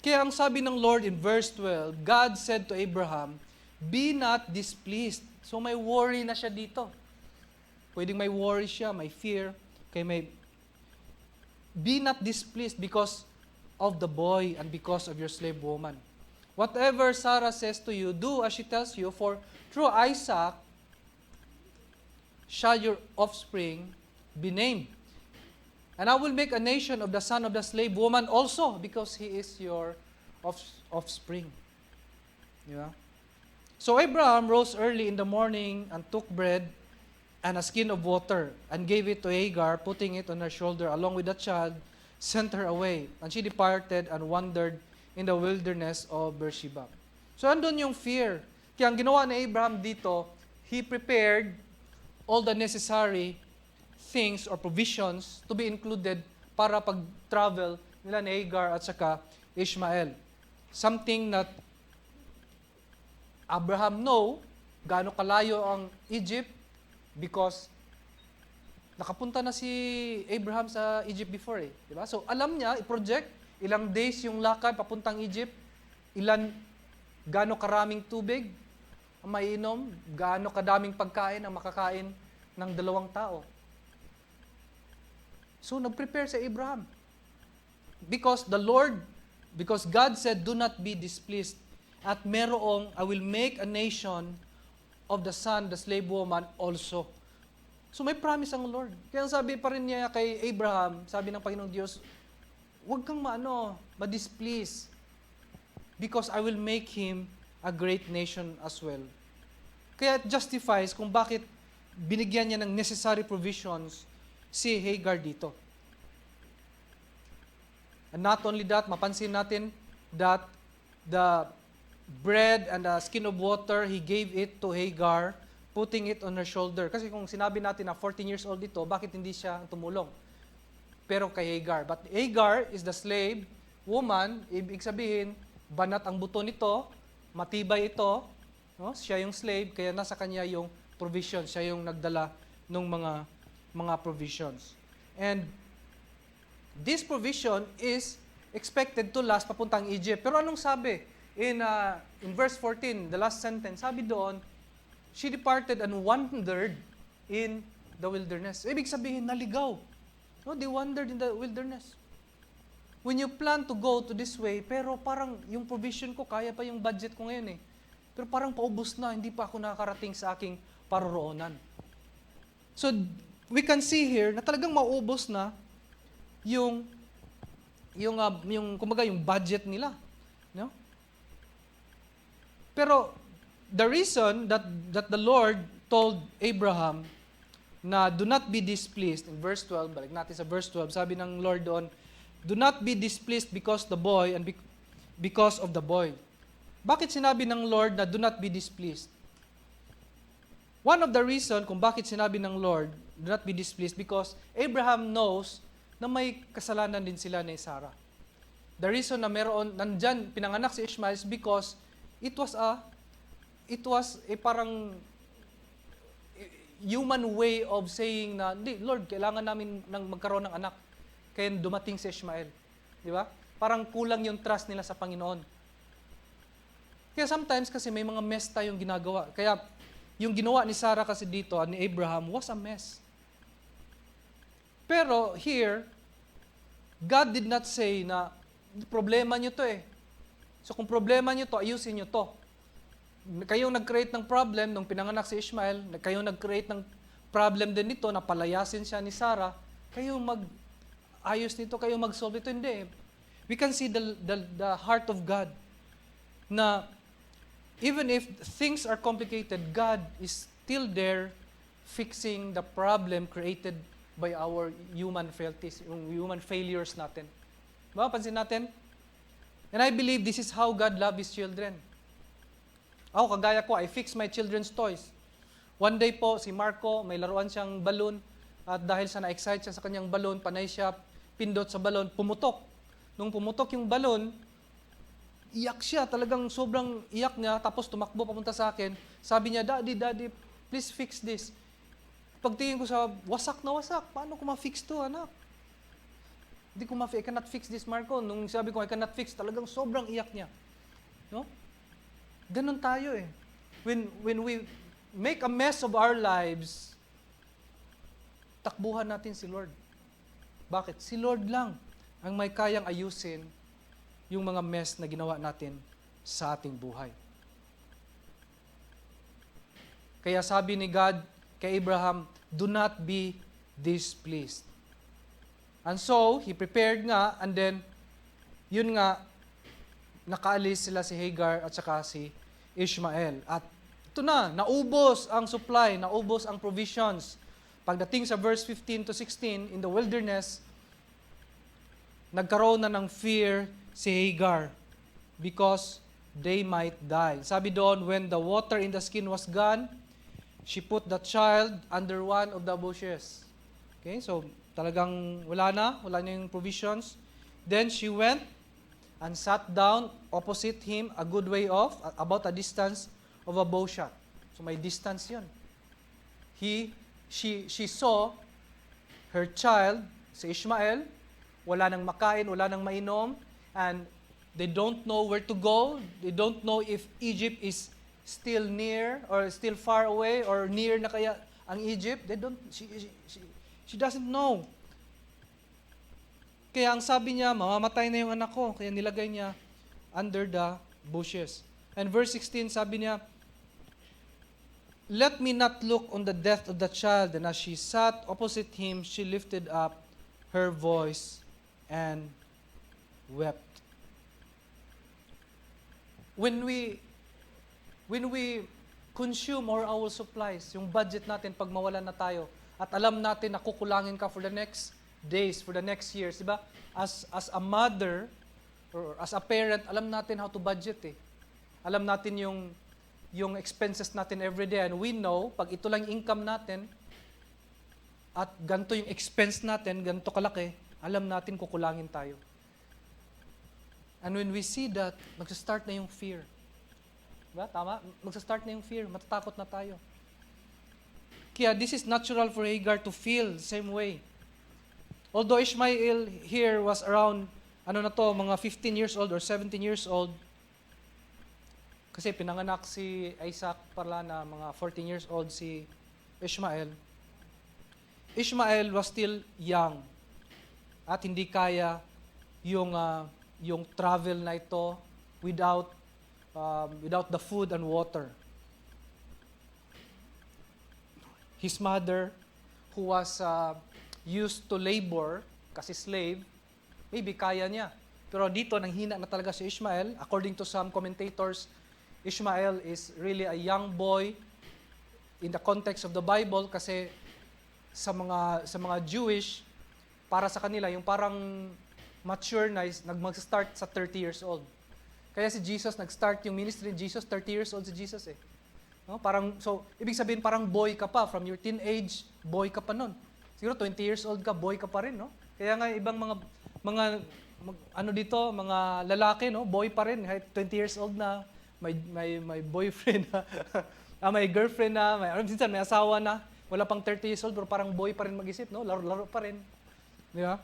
Kaya ang sabi ng Lord in verse 12, God said to Abraham, be not displeased. So may worry na siya dito. Pwedeng may worry siya, may fear, kaya may be not displeased because of the boy and because of your slave woman. Whatever Sarah says to you, do as she tells you, for through Isaac shall your offspring be named. And I will make a nation of the son of the slave woman also, because he is your offspring. Yeah. So Abraham rose early in the morning and took bread and a skin of water, and gave it to Hagar, putting it on her shoulder, along with the child, sent her away. And she departed and wandered in the wilderness of Beersheba. So andun yung fear. Kaya ang ginawa ni Abraham dito, he prepared all the necessary things or provisions to be included para pag-travel nila ni Hagar at saka Ishmael. Something that Abraham know, gaano kalayo ang Egypt, because nakapunta na si Abraham sa Egypt before eh. Diba? So alam niya, i-project, ilang days yung lakad papuntang Egypt, gaano karaming tubig ang maiinom, gaano kadaming pagkain ang makakain ng 2 tao. So nag-prepare si Abraham. Because God said, do not be displeased. At merong, I will make a nation of the son, the slave woman also. So may promise ang Lord. Kaya sabi pa rin niya kay Abraham, sabi ng Panginoong Diyos, huwag kang ma-displease. Because I will make him a great nation as well. Kaya it justifies kung bakit binigyan niya ng necessary provisions si Hagar dito. And not only that, mapansin natin that the bread and the skin of water, he gave it to Hagar, putting it on her shoulder. Kasi kung sinabi natin na 14 years old ito, bakit hindi siya tumulong? Pero kay Hagar. But Hagar is the slave woman, ibig sabihin, banat ang buto nito, matibay ito, no? Siya yung slave, kaya nasa kanya yung provision, siya yung nagdala ng mga mga provisions. And this provision is expected to last papuntang Egypt. Pero anong sabi? In verse 14, the last sentence, sabi doon, she departed and wandered in the wilderness. Ibig sabihin, naligaw. No, they wandered in the wilderness. When you plan to go to this way, pero parang yung provision ko, kaya pa yung budget ko ngayon eh. Pero parang paubos na, hindi pa ako nakakarating sa aking paroroonan. So, we can see here na talagang maubos na yung kumbaga yung budget nila, no? Pero the reason that the Lord told Abraham na do not be displeased in verse 12, balik natin sa verse 12, sabi ng Lord doon, do not be displeased because the boy and because of the boy. Bakit sinabi ng Lord na do not be displeased? One of the reason kung bakit sinabi ng Lord, do not be displeased, because Abraham knows na may kasalanan din sila ni Sarah. The reason na nandyan, pinanganak si Ishmael is because it was a parang human way of saying na, hindi, Lord, kailangan namin nang magkaroon ng anak. Kaya dumating si Ishmael. Di ba? Parang kulang yung trust nila sa Panginoon. Kaya sometimes kasi may mga mess tayong ginagawa. Kaya yung ginawa ni Sarah kasi dito, ni Abraham, was a mess. Pero here, God did not say na problema nyo to eh. So kung problema nyo to, ayusin nyo to. Kayong nag-create ng problem nung pinanganak si Ishmael, kayong nag-create ng problem din nito na palayasin siya ni Sarah, kayong ayos nito, kayong mag-solve ito. Hindi. We can see the heart of God na even if things are complicated, God is still there fixing the problem created by our human frailties, yung human failures natin. Diba? Pansin natin? And I believe this is how God loves His children. Ako, kagaya ko, I fix my children's toys. One day po, si Marco, may laruan siyang balloon, at dahil sa na-excite siya sa kanyang balloon, panay siya, pindot sa balon, pumutok. Nung pumutok yung balon, iyak siya, talagang sobrang iyak niya, tapos tumakbo papunta sa akin. Sabi niya, Daddy, please fix this. Pagtingin ko sa wasak na wasak, paano ko ma-fix to, anak? Hindi ko I cannot fix this, Marco. Nung sabi ko, I cannot fix, talagang sobrang iyak niya. No? Ganon tayo eh. When we make a mess of our lives, takbuhan natin si Lord. Bakit? Si Lord lang ang may kayang ayusin yung mga mess na ginawa natin sa ating buhay. Kaya sabi ni God kay Abraham, do not be displeased. And so, he prepared nga, and then, yun nga, nakaalis sila si Hagar at saka si Ishmael. At ito na, naubos ang supply, naubos ang provisions. Pagdating sa verse 15 to 16, in the wilderness, nagkaroon na ng fear si Hagar because they might die. Sabi doon, when the water in the skin was gone, she put the child under one of the bushes. Okay, so talagang wala na yung provisions. Then she went and sat down opposite him a good way off, about a distance of a bow shot. So may distance yun. She saw her child, si Ishmael, wala nang makain, wala nang mainom, and they don't know where to go. They don't know if Egypt is still near or still far away or near na kaya ang Egypt. She doesn't know. Kaya ang sabi niya, mamamatay na yung anak ko. Kaya nilagay niya under the bushes. And verse 16, sabi niya, let me not look on the death of the child. And as she sat opposite him, she lifted up her voice and wept. When we consume our supplies, yung budget natin pag mawalan na tayo, at alam natin na kukulangin ka for the next days, for the next years, di ba? As a mother, or as a parent, alam natin how to budget eh. Alam natin yung expenses natin every day, and we know, pag ito lang income natin, at ganito yung expense natin, ganito kalaki, alam natin kukulangin tayo. And when we see that, magsa-start na yung fear. Diba? Tama? Magsa-start na yung fear. Matatakot na tayo. Kaya this is natural for Hagar to feel the same way. Although Ishmael here was around, mga 15 years old or 17 years old, kasi pinanganak si Isaac pala na mga 14 years old si Ishmael. Ishmael was still young at hindi kaya yung travel na ito without the food and water. His mother, who was used to labor, kasi slave, maybe kaya niya. Pero dito, nanghina na talaga si Ishmael. According to some commentators, Ishmael is really a young boy in the context of the Bible kasi sa mga Jewish, para sa kanila, yung parang mature na mag-start sa 30 years old. Kaya si Jesus, nag-start yung ministry ni Jesus, 30 years old si Jesus eh. No? Ibig sabihin parang boy ka pa, from your teenage, boy ka pa nun. Siguro 20 years old ka, boy ka pa rin, no? Kaya nga ibang mga lalaki, no? Boy pa rin, kahit 20 years old na, may boyfriend na, may girlfriend na, minsan may asawa na, wala pang 30 years old, pero parang boy pa rin mag-isip, no? Laro-laro pa rin. Di ba?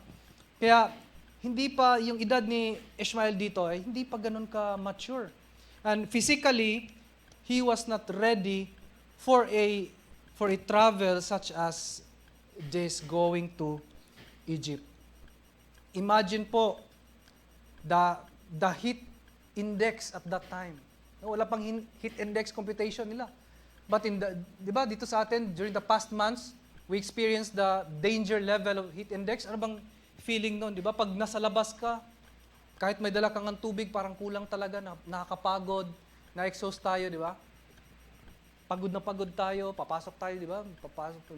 Kaya, hindi pa yung edad ni Ishmael dito, hindi pa ganun ka mature. And physically, he was not ready for a travel such as this going to Egypt. Imagine po the heat index at that time. Wala pang heat index computation nila. But di ba dito sa atin during the past months, we experienced the danger level of heat index. Ano bang feeling noon, di ba? Pag nasa labas ka, kahit may dala kang tubig, parang kulang talaga, nakakapagod, na-exhaust tayo, di ba? Pagod tayo, papasok tayo, di ba?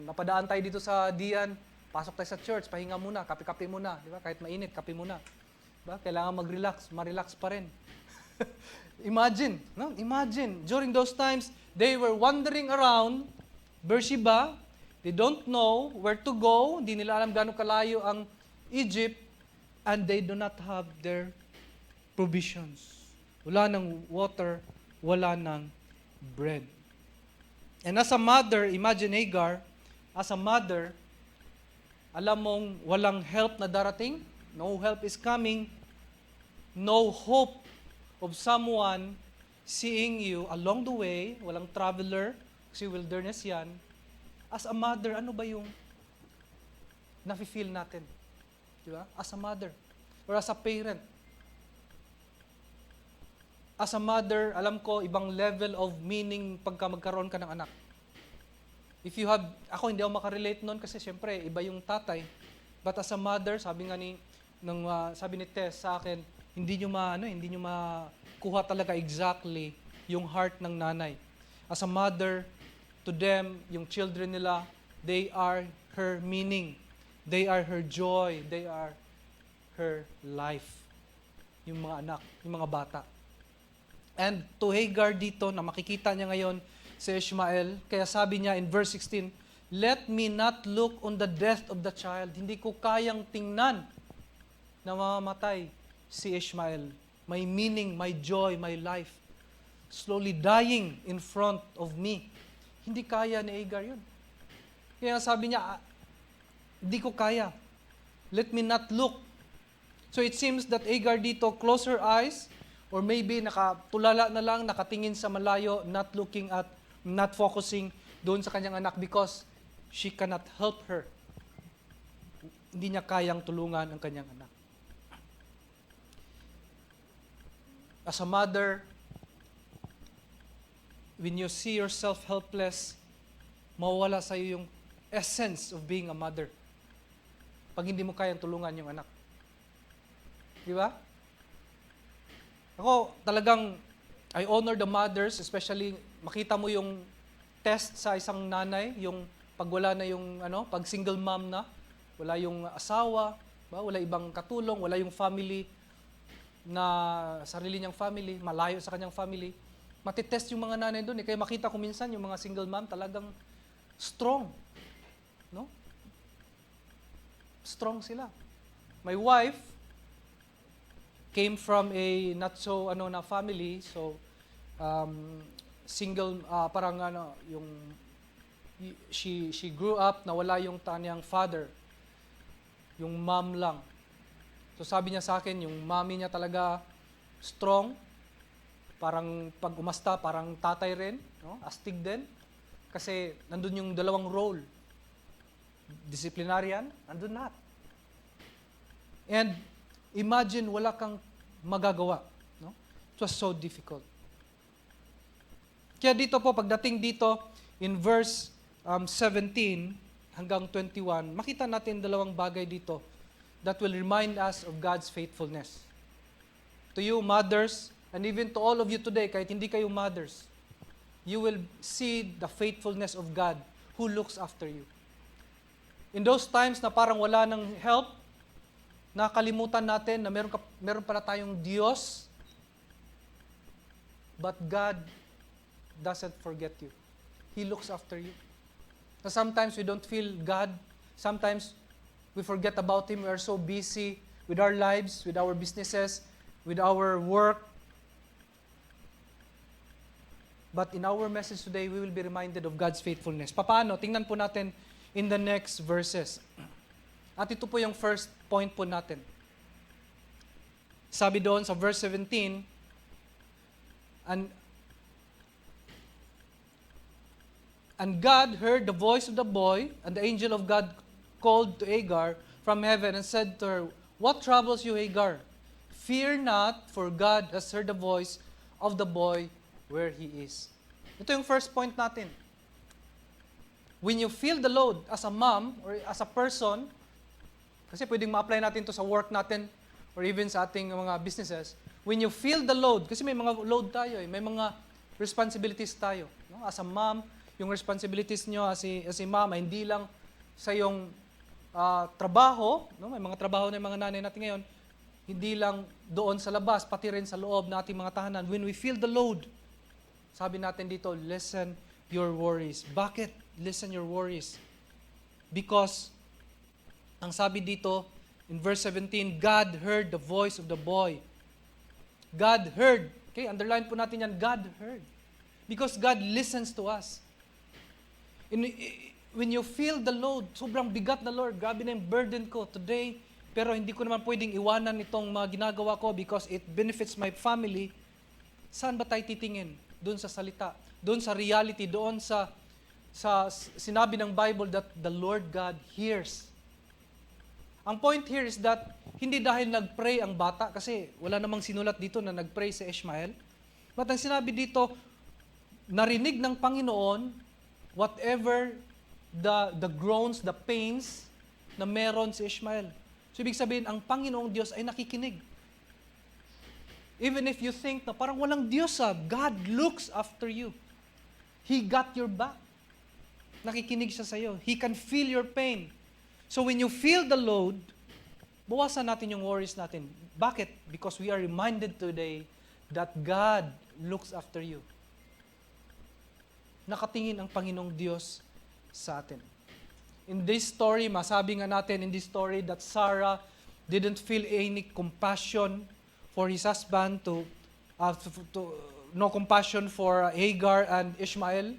Napadaan tayo dito sa Dian, pasok tayo sa church, pahinga muna, kape-kape muna, di ba? Kahit mainit, kape muna. Di ba? Kailangan ma-relax pa rin. Imagine, no? Imagine, during those times, they were wandering around Beersheba, they don't know where to go, hindi nila alam gaano kalayo ang Egypt, and they do not have their provisions. Wala ng water, wala ng bread. And as a mother, imagine Hagar, as a mother, alam mong walang help na darating, no help is coming, no hope of someone seeing you along the way, walang traveler, kasi wilderness yan. As a mother, ano ba yung nafe-feel natin? Diba? As a mother, or as a parent. As a mother, alam ko, ibang level of meaning pagka magkaroon ka ng anak. Ako hindi ako makarelate noon kasi syempre, iba yung tatay. But as a mother, sabi ni Tess sa akin, hindi nyo makuha talaga exactly yung heart ng nanay. As a mother, to them, yung children nila, they are her meaning. They are her joy. They are her life. Yung mga anak, yung mga bata. And to Hagar dito, na makikita niya ngayon si Ishmael, kaya sabi niya in verse 16, "Let me not look on the death of the child." Hindi ko kayang tingnan na mamamatay si Ishmael. My meaning, my joy, my life, slowly dying in front of me. Hindi kaya ni Hagar yun. Kaya sabi niya, hindi ko kaya. Let me not look. So it seems that Hagar dito closed her eyes, or maybe nakatulala na lang, nakatingin sa malayo, not focusing doon sa kanyang anak because she cannot help her. Hindi niya kayang tulungan ang kanyang anak. As a mother, when you see yourself helpless, mawawala sa iyo yung essence of being a mother. Pag hindi mo kayang tulungan yung anak. Di ba? Ako, talagang, I honor the mothers, especially, makita mo yung test sa isang nanay, yung pag wala na yung, pag single mom na, wala yung asawa, wala ibang katulong, wala yung family, na sarili niyang family, malayo sa kanyang family, matitest yung mga nanay doon. Kaya makita ko minsan yung mga single mom talagang strong. No? Strong sila. My wife came from a not so na family, so single, parang yung she grew up na wala yung kanyang father. Yung mom lang. So sabi niya sa akin, yung mommy niya talaga strong. Parang pag umasta, parang tatay rin. No? Astig din. Kasi nandun yung dalawang role. Disciplinarian, nandun lahat. And imagine wala kang magagawa. No? It was so difficult. Kaya dito po, pagdating dito, in verse 17 hanggang 21, makita natin dalawang bagay dito that will remind us of God's faithfulness. To you mothers, and even to all of you today, kahit hindi kayo mothers, you will see the faithfulness of God who looks after you. In those times na parang wala ng help, nakalimutan natin na meron pala tayong Diyos, but God doesn't forget you. He looks after you. Na sometimes we don't feel God. Sometimes we forget about Him. We are so busy with our lives, with our businesses, with our work. But in our message today, we will be reminded of God's faithfulness. Paano? Tingnan po natin in the next verses. At ito po yung first point po natin. Sabi doon sa verse 17, And God heard the voice of the boy, and the angel of God called to Hagar from heaven and said to her, What troubles you, Hagar? Fear not, for God has heard the voice of the boy where he is. Ito yung first point natin. When you feel the load as a mom or as a person, kasi pwedeng ma-apply natin to sa work natin or even sa ating mga businesses, when you feel the load, kasi may mga load tayo, may mga responsibilities tayo. No? As a mom, yung responsibilities nyo as a mama, hindi lang sa yung trabaho, no? May mga trabaho na yung mga nanay natin ngayon, hindi lang doon sa labas, pati rin sa loob ng ating mga tahanan. When we feel the load, sabi natin dito, lessen your worries. Bakit lessen your worries? Because, ang sabi dito, in verse 17, God heard the voice of the boy. God heard. Okay, underline po natin yan, God heard. Because God listens to us. When you feel the load, sobrang bigat na Lord, grabe na yung burden ko today, pero hindi ko naman pwedeng iwanan itong mga ginagawa ko because it benefits my family, saan ba tayo titingin? Doon sa salita, doon sa reality, doon sa sinabi ng Bible that the Lord God hears. Ang point here is that hindi dahil nag-pray ang bata, kasi wala namang sinulat dito na nag-pray si Ishmael, but ang sinabi dito, narinig ng Panginoon whatever the groans, the pains na meron si Ishmael. So, ibig sabihin, ang Panginoong Diyos ay nakikinig. Even if you think na parang walang Diyos God looks after you. He got your back. Nakikinig siya sa iyo. He can feel your pain. So, when you feel the load, bawasan natin yung worries natin. Bakit? Because we are reminded today that God looks after you. Nakatingin ang Panginoong Diyos sa atin. In this story, masabi nga natin in this story that Sarah didn't feel any compassion for his husband no compassion for Hagar and Ishmael.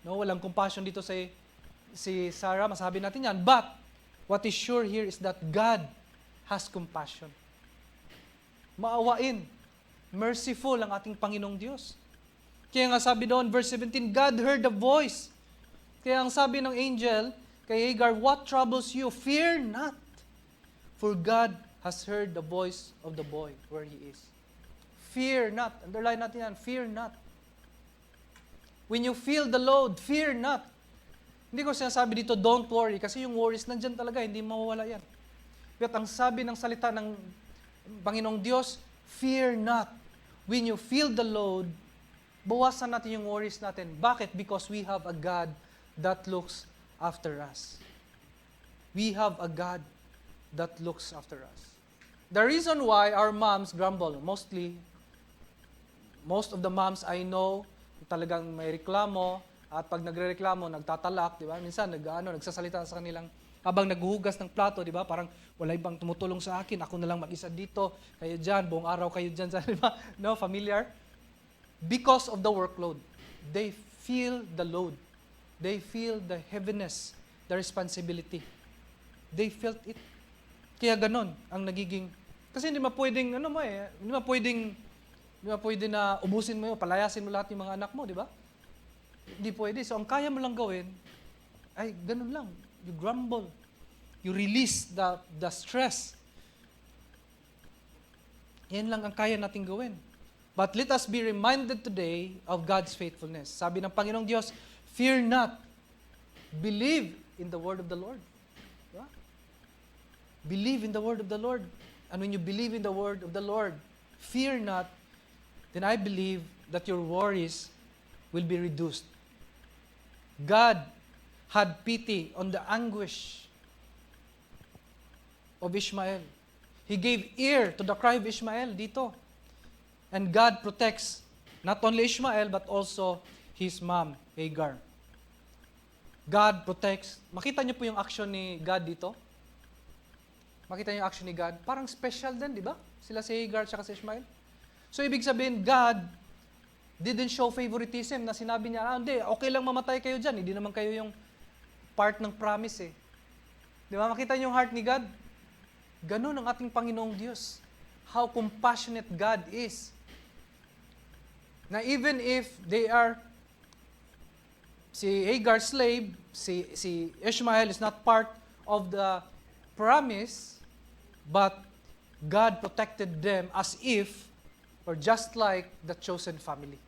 No, walang compassion dito si Sarah, masabi natin yan. But what is sure here is that God has compassion. Maawain, merciful ang ating Panginoong Diyos. Kaya nga sabi doon, verse 17, God heard the voice. Kaya ang sabi ng angel kay Hagar, what troubles you? Fear not, for God has heard the voice of the boy where he is. Fear not. Underline natin yan, fear not. When you feel the load, fear not. Hindi ko sinasabi dito, don't worry, kasi yung worries nandyan talaga, hindi mawawala yan. But ang sabi ng salita ng Panginoong Diyos, fear not. When you feel the load, bawasan natin yung worries natin. Bakit? Because we have a God that looks after us. We have a God that looks after us. The reason why our moms grumble, most of the moms I know, talagang may reklamo, at pag nagrereklamo, nagtatalak, di ba? Minsan, nagsasalita sa kanilang, habang naghuhugas ng plato, di ba? Parang wala ibang tumutulong sa akin, ako na lang mag-isa dito, kayo dyan, buong araw kayo dyan, di ba? No, familiar? Because of the workload. They feel the load. they feel the heaviness, the responsibility. They felt it. Kaya ganon ang nagiging, kasi hindi mapwedeng, hindi mapwedeng na ubusin mo, palayasin mo lahat yung mga anak mo, di ba? Hindi pwede. So, ang kaya mo lang gawin, ay ganun lang. You grumble. You release the stress. Yan lang ang kaya nating gawin. But let us be reminded today of God's faithfulness. Sabi ng Panginoong Diyos, fear not. Believe in the word of the Lord. Diba? Believe in the word of the Lord. And when you believe in the word of the Lord, fear not, then I believe that your worries will be reduced. God had pity on the anguish of Ishmael. He gave ear to the cry of Ishmael dito. And God protects not only Ishmael but also his mom, Hagar. God protects. Makita niyo po yung action ni God dito? Makita niyo yung action ni God? Parang special din, di ba? Sila si Hagar at si Ishmael. So, ibig sabihin, God didn't show favoritism na sinabi niya, hindi, okay lang mamatay kayo dyan. Hindi naman kayo yung part ng promise eh. Di ba? Makita niyo yung heart ni God? Ganun ang ating Panginoong Diyos. How compassionate God is. Na even if they are si Hagar slave, si Ishmael is not part of the promise, but God protected them as if or just like the chosen family.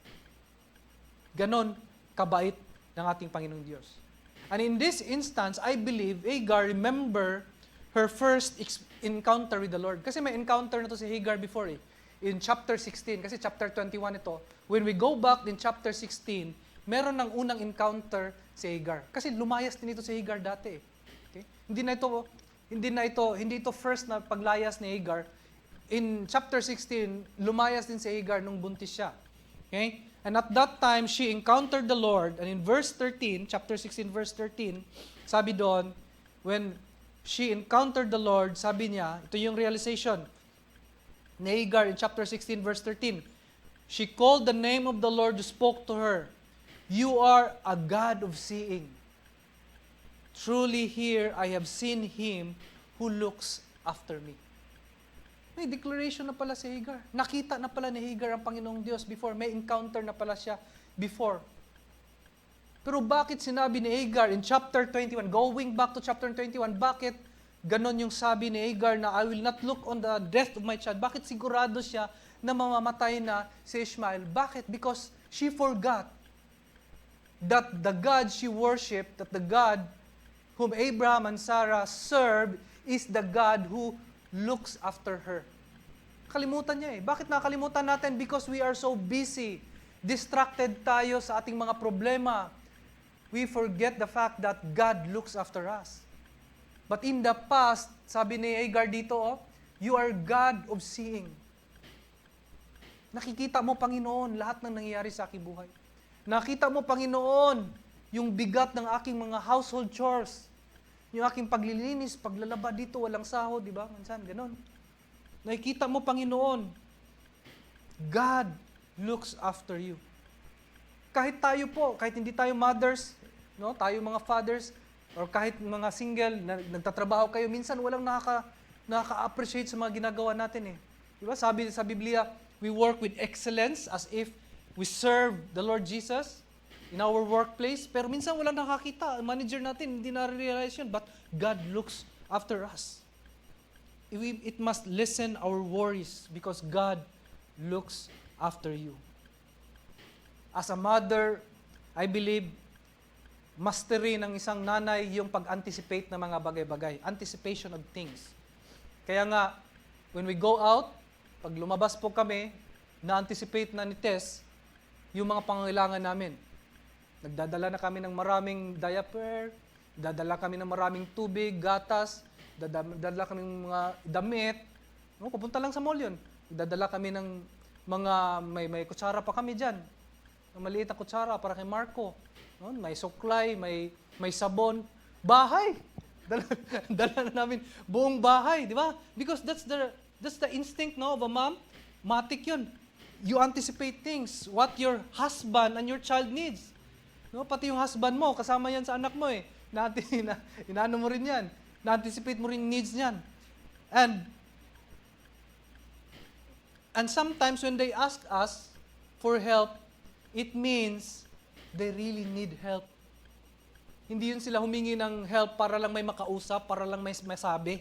Ganon kabait ng ating Panginoong Diyos. And in this instance, I believe Hagar remember her first encounter with the Lord. Kasi may encounter na to si Hagar before eh. In chapter 16, kasi chapter 21 ito. When we go back in chapter 16, meron ng unang encounter si Hagar. Kasi lumayas din ito si Hagar dati eh. Okay? Hindi ito first na paglayas ni Hagar. In chapter 16, lumayas din si Hagar nung buntis siya. Okay? And at that time, she encountered the Lord. And in verse 13, chapter 16, verse 13, sabi doon, when she encountered the Lord, sabi niya, ito yung realization ni Hagar in chapter 16, verse 13. She called the name of the Lord who spoke to her. You are a God of seeing. Truly here I have seen Him who looks after me. May declaration na pala si Hagar. Nakita na pala ni Hagar ang Panginoong Diyos before. May encounter na pala siya before. Pero bakit sinabi ni Hagar in chapter 21, going back to chapter 21, bakit ganon yung sabi ni Hagar na I will not look on the death of my child? Bakit sigurado siya na mamamatay na si Ishmael? Bakit? Because she forgot that the God she worshipped, that the God whom Abraham and Sarah served is the God who looks after her. Kalimutan niya eh. Bakit nakalimutan natin? Because we are so busy. Distracted tayo sa ating mga problema. We forget the fact that God looks after us. But in the past, sabi ni Hagar dito, you are God of seeing. Nakikita mo, Panginoon, lahat ng nangyayari sa aking buhay. Nakita mo, Panginoon, yung bigat ng aking mga household chores. Yung aking paglilinis, paglalaba dito, walang sahod, di ba? Minsan, ganun. Nakikita mo, Panginoon, God looks after you. Kahit tayo po, kahit hindi tayo mothers, no, tayo mga fathers, or kahit mga single, na nagtatrabaho kayo, minsan walang nakaka-appreciate sa mga ginagawa natin eh. Di ba? Sabi sa Biblia, we work with excellence as if we serve the Lord Jesus in our workplace, pero minsan walang nakakita. Manager natin, hindi na-realize yun, but God looks after us. It must lessen our worries because God looks after you. As a mother, I believe, mastery ng isang nanay yung pag-anticipate ng mga bagay-bagay. Anticipation of things. Kaya nga, when we go out, pag lumabas po kami, na-anticipate na ni Tess yung mga pangangailangan namin. Nagdadala na kami ng maraming diaper, dadala kami ng maraming tubig, gatas, dadala kami ng mga damit. No, pupunta lang sa mall yun. Dadala kami ng mga, may kutsara pa kami dyan. Maliit na kutsara para kay Marco. No, may suklay, may sabon. Bahay! Dala na namin buong bahay, di ba? Because that's the instinct, no, of a mom. Matik yun. You anticipate things, what your husband and your child needs. No, pati yung husband mo, kasama yan sa anak mo eh. Inaano mo rin yan. Na-anticipate mo rin needs niyan. And sometimes when they ask us for help, it means they really need help. Hindi yun sila humingi ng help para lang may makausap, para lang may masabi.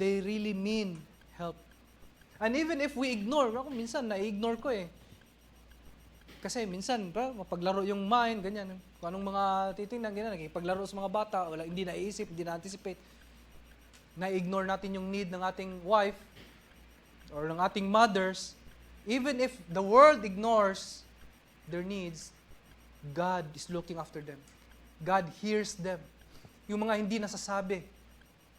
They really mean help. And even if we ignore, ako minsan na-ignore ko eh. Kasi minsan, mapaglaro yung mind, ganyan. Kung anong mga titingnan, ganyan, paglaro sa mga bata, wala, hindi naiisip, hindi na-anticipate. Na-ignore natin yung need ng ating wife or ng ating mothers. Even if the world ignores their needs, God is looking after them. God hears them. Yung mga hindi nasasabi,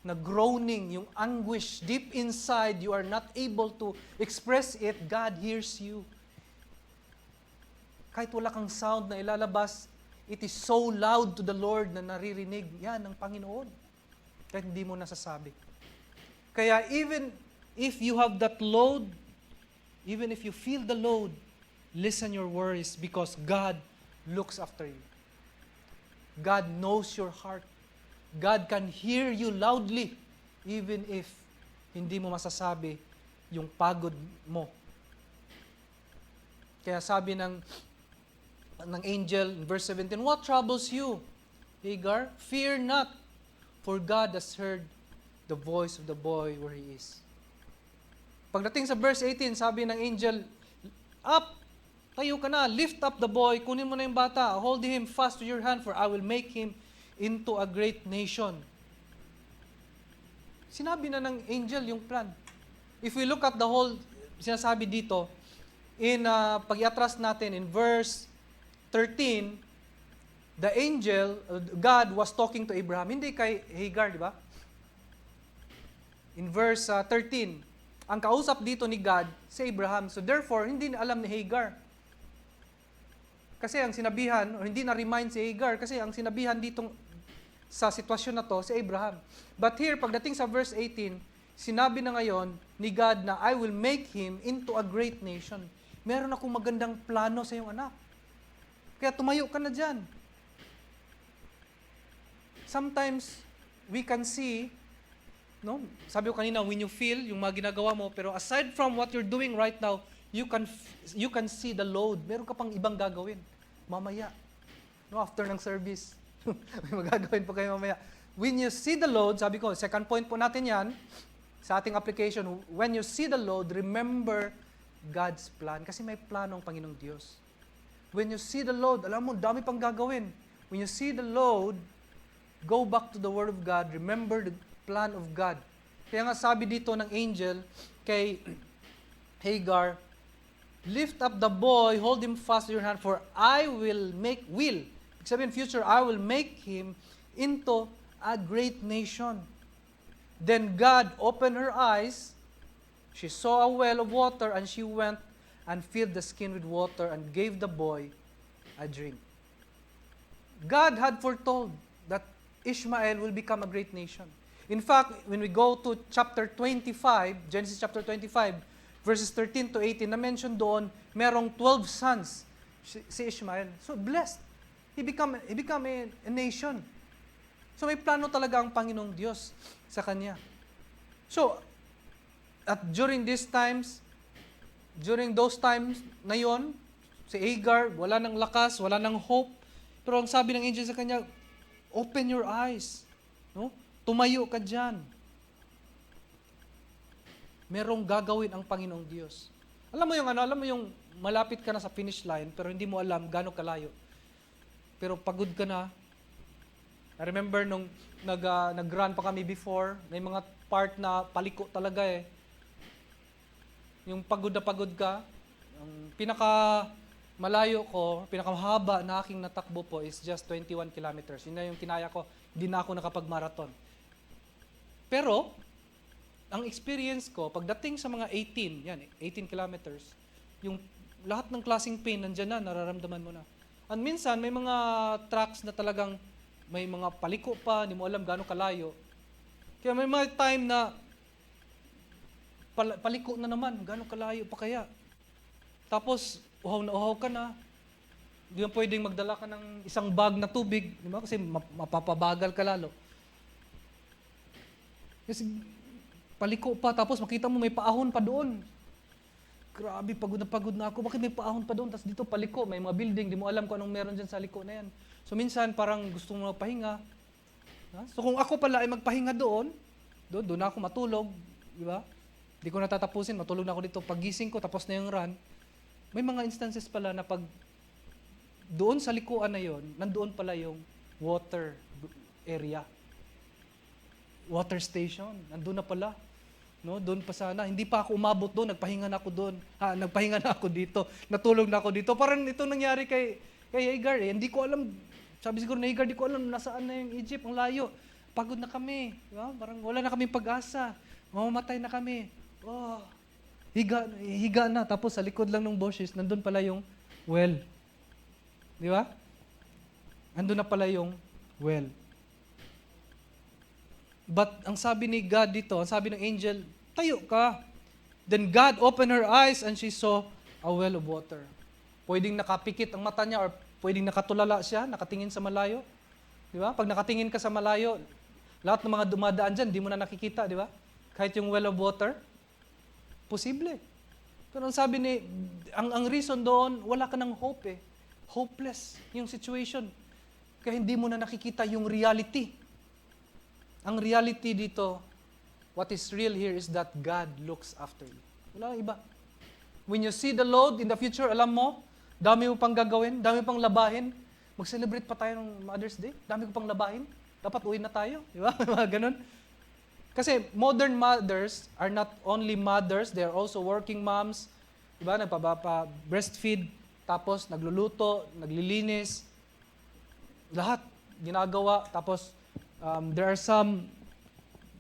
na groaning, yung anguish deep inside, you are not able to express it, God hears you. Kahit wala kang sound na ilalabas, it is so loud to the Lord na naririnig yan ng Panginoon. Kahit hindi mo nasasabi. Kaya even if you have that load, even if you feel the load, listen your worries because God looks after you. God knows your heart. God can hear you loudly even if hindi mo masasabi yung pagod mo. Kaya sabi ng angel in verse 17, "What troubles you, Hagar? Fear not, for God has heard the voice of the boy where he is." Pagdating sa verse 18, sabi ng angel, "Up! Tayo ka na, lift up the boy, kunin mo na yung bata, hold him fast to your hand, for I will make him into a great nation." Sinabi na ng angel yung plan. If we look at the whole sinasabi dito, in pag-iatras natin, in verse 13, the angel, God was talking to Abraham, hindi kay Hagar, di ba? In verse 13, ang kausap dito ni God, si Abraham. So therefore, hindi na alam ni Hagar. Kasi ang sinabihan, o hindi na-remind si Hagar, kasi ang sinabihan dito sa sitwasyon na to, si Abraham. But here, pagdating sa verse 18, sinabi na ngayon ni God na, "I will make him into a great nation." Meron akong magandang plano sa iyong anak. Kaya tumayo ka na dyan. Sometimes, we can see, no? Sabi ko kanina, when you feel yung mga ginagawa mo, pero aside from what you're doing right now, you can see the load. Meron ka pang ibang gagawin. Mamaya. No, after ng service. May magagawin pa kayo mamaya. When you see the load, sabi ko, second point po natin yan, sa ating application, when you see the load, remember God's plan. Kasi may plano ang Panginoong Diyos. When you see the load, alam mo, dami pang gagawin. When you see the load, go back to the Word of God, remember the plan of God. Kaya nga sabi dito ng angel kay Hagar, "Lift up the boy, hold him fast in your hand, for I will make, sabihin future, I will make him into a great nation." Then God opened her eyes, she saw a well of water, and she went and filled the skin with water and gave the boy a drink. God had foretold that Ishmael will become a great nation. In fact, when we go to chapter 25, Genesis chapter 25, verses 13 to 18, na-mention doon, merong 12 sons si Ishmael. So, blessed. He become a nation. So, may plano talaga ang Panginoong Diyos sa kanya. So, at during those times na yon, si Hagar, wala ng lakas, wala ng hope. Pero ang sabi ng angel sa kanya, open your eyes. No? Tumayo ka dyan. Merong gagawin ang Panginoong Diyos. Alam mo yung malapit ka na sa finish line, pero hindi mo alam gaano kalayo. Pero pagod ka na. I remember nung nag-run pa kami before, may mga part na paliko talaga eh. Yung pagod na pagod ka, ang pinakamalayo ko, pinakamahaba na aking natakbo po is just 21 kilometers. Yun na yung kinaya ko, hindi na ako nakapag-marathon. Pero, ang experience ko, pagdating sa mga 18 kilometers, yung lahat ng klaseng pain, nandyan na, nararamdaman mo na. And minsan, may mga tracks na talagang may mga paliko pa, hindi mo alam gaano kalayo. Kaya may mga time na paliko na naman, gaano kalayo pa kaya. Tapos, uhaw na uhaw ka na. Di mo pwedeng magdala ka ng isang bag na tubig, di ba? Kasi mapapabagal ka lalo. Kasi paliko pa, tapos makita mo may paahon pa doon. Grabe, pagod na ako. Bakit may paahon pa doon? Tapos dito paliko, may mga building, di mo alam kung anong meron dyan sa liko na yan. So minsan parang gusto mo magpahinga. Ha? So kung ako pala ay magpahinga doon ako matulog, di ba? Di ko natatapusin, matulog na ako dito. Paggising ko, tapos na yung run. May mga instances pala na pag doon sa likuan na yon, nandoon pala yung water area. Water station, nandoon na pala. No, doon pa sana. Hindi pa ako umabot doon, nagpahinga na ako doon. Nagpahinga na ako dito. Natulog na ako dito. Parang ito nangyari kay Hagar eh. Hindi ko alam. Sabi siguro na Hagar, di ko alam nasaan na yung Egypt, ang layo. Pagod na kami. Diba? Parang wala na kaming pag-asa. Mamamatay na kami. Oh, higa na. Tapos sa likod lang ng bushes, nandun pala yung well. Di ba? Nandun na pala yung well. But ang sabi ni God dito, ang sabi ng angel, tayo ka. Then God opened her eyes and she saw a well of water. Pwedeng nakapikit ang mata niya or pwedeng nakatulala siya, nakatingin sa malayo. Di ba? Pag nakatingin ka sa malayo, lahat ng mga dumadaan dyan, di mo na nakikita, di ba? Kahit yung well of water, posible. Pero ang sabi ni, ang reason doon, wala ka ng hope eh. Hopeless yung situation. Kaya hindi mo na nakikita yung reality. Ang reality dito, what is real here is that God looks after you. Wala nang iba. When you see the load in the future, alam mo, dami mo pang gagawin, dami pang labahin. Mag-celebrate pa tayo ng Mother's Day, dami ko pang labahin. Dapat uwi na tayo. Di ba? Ganun. Kasi modern mothers are not only mothers, they are also working moms. Di ba? Nagpa-breastfeed, tapos nagluluto, naglilinis. Lahat ginagawa. Tapos there are some,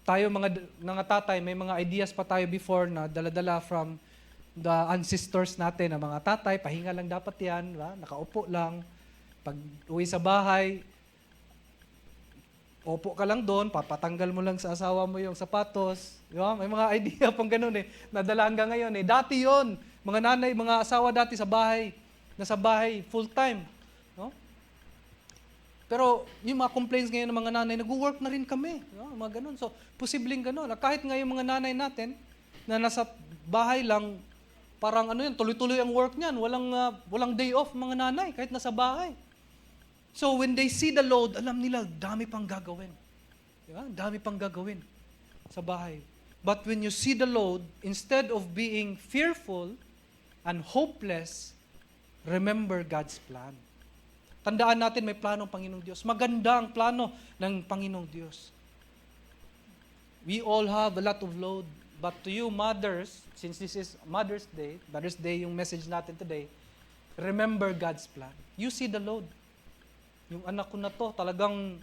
tayo mga tatay, may mga ideas pa tayo before na dala-dala from the ancestors natin, na mga tatay, pahinga lang dapat yan, diba? Nakaupo lang. Pag uwi sa bahay, upo ka lang doon, papatanggal mo lang sa asawa mo yung sapatos. Diba? May mga idea pang ganun eh, nadala hanggang ngayon eh. Dati yon, mga nanay, mga asawa dati sa bahay, nasa bahay, full-time. No? Pero yung mga complaints ngayon ng mga nanay, nag-work na rin kami. No? Mga ganun. So, posibleng ganun. Kahit ngayon mga nanay natin, na nasa bahay lang, parang tuloy-tuloy ang work niyan. Walang day off mga nanay, kahit nasa bahay. So, when they see the load, alam nila, dami pang gagawin. Diba? Dami pang gagawin sa bahay. But when you see the load, instead of being fearful and hopeless, remember God's plan. Tandaan natin may plano ang Panginoong Diyos. Maganda ang plano ng Panginoong Diyos. We all have a lot of load. But to you mothers, since this is Mother's Day yung message natin today, remember God's plan. You see the load. Yung anak ko na to, talagang,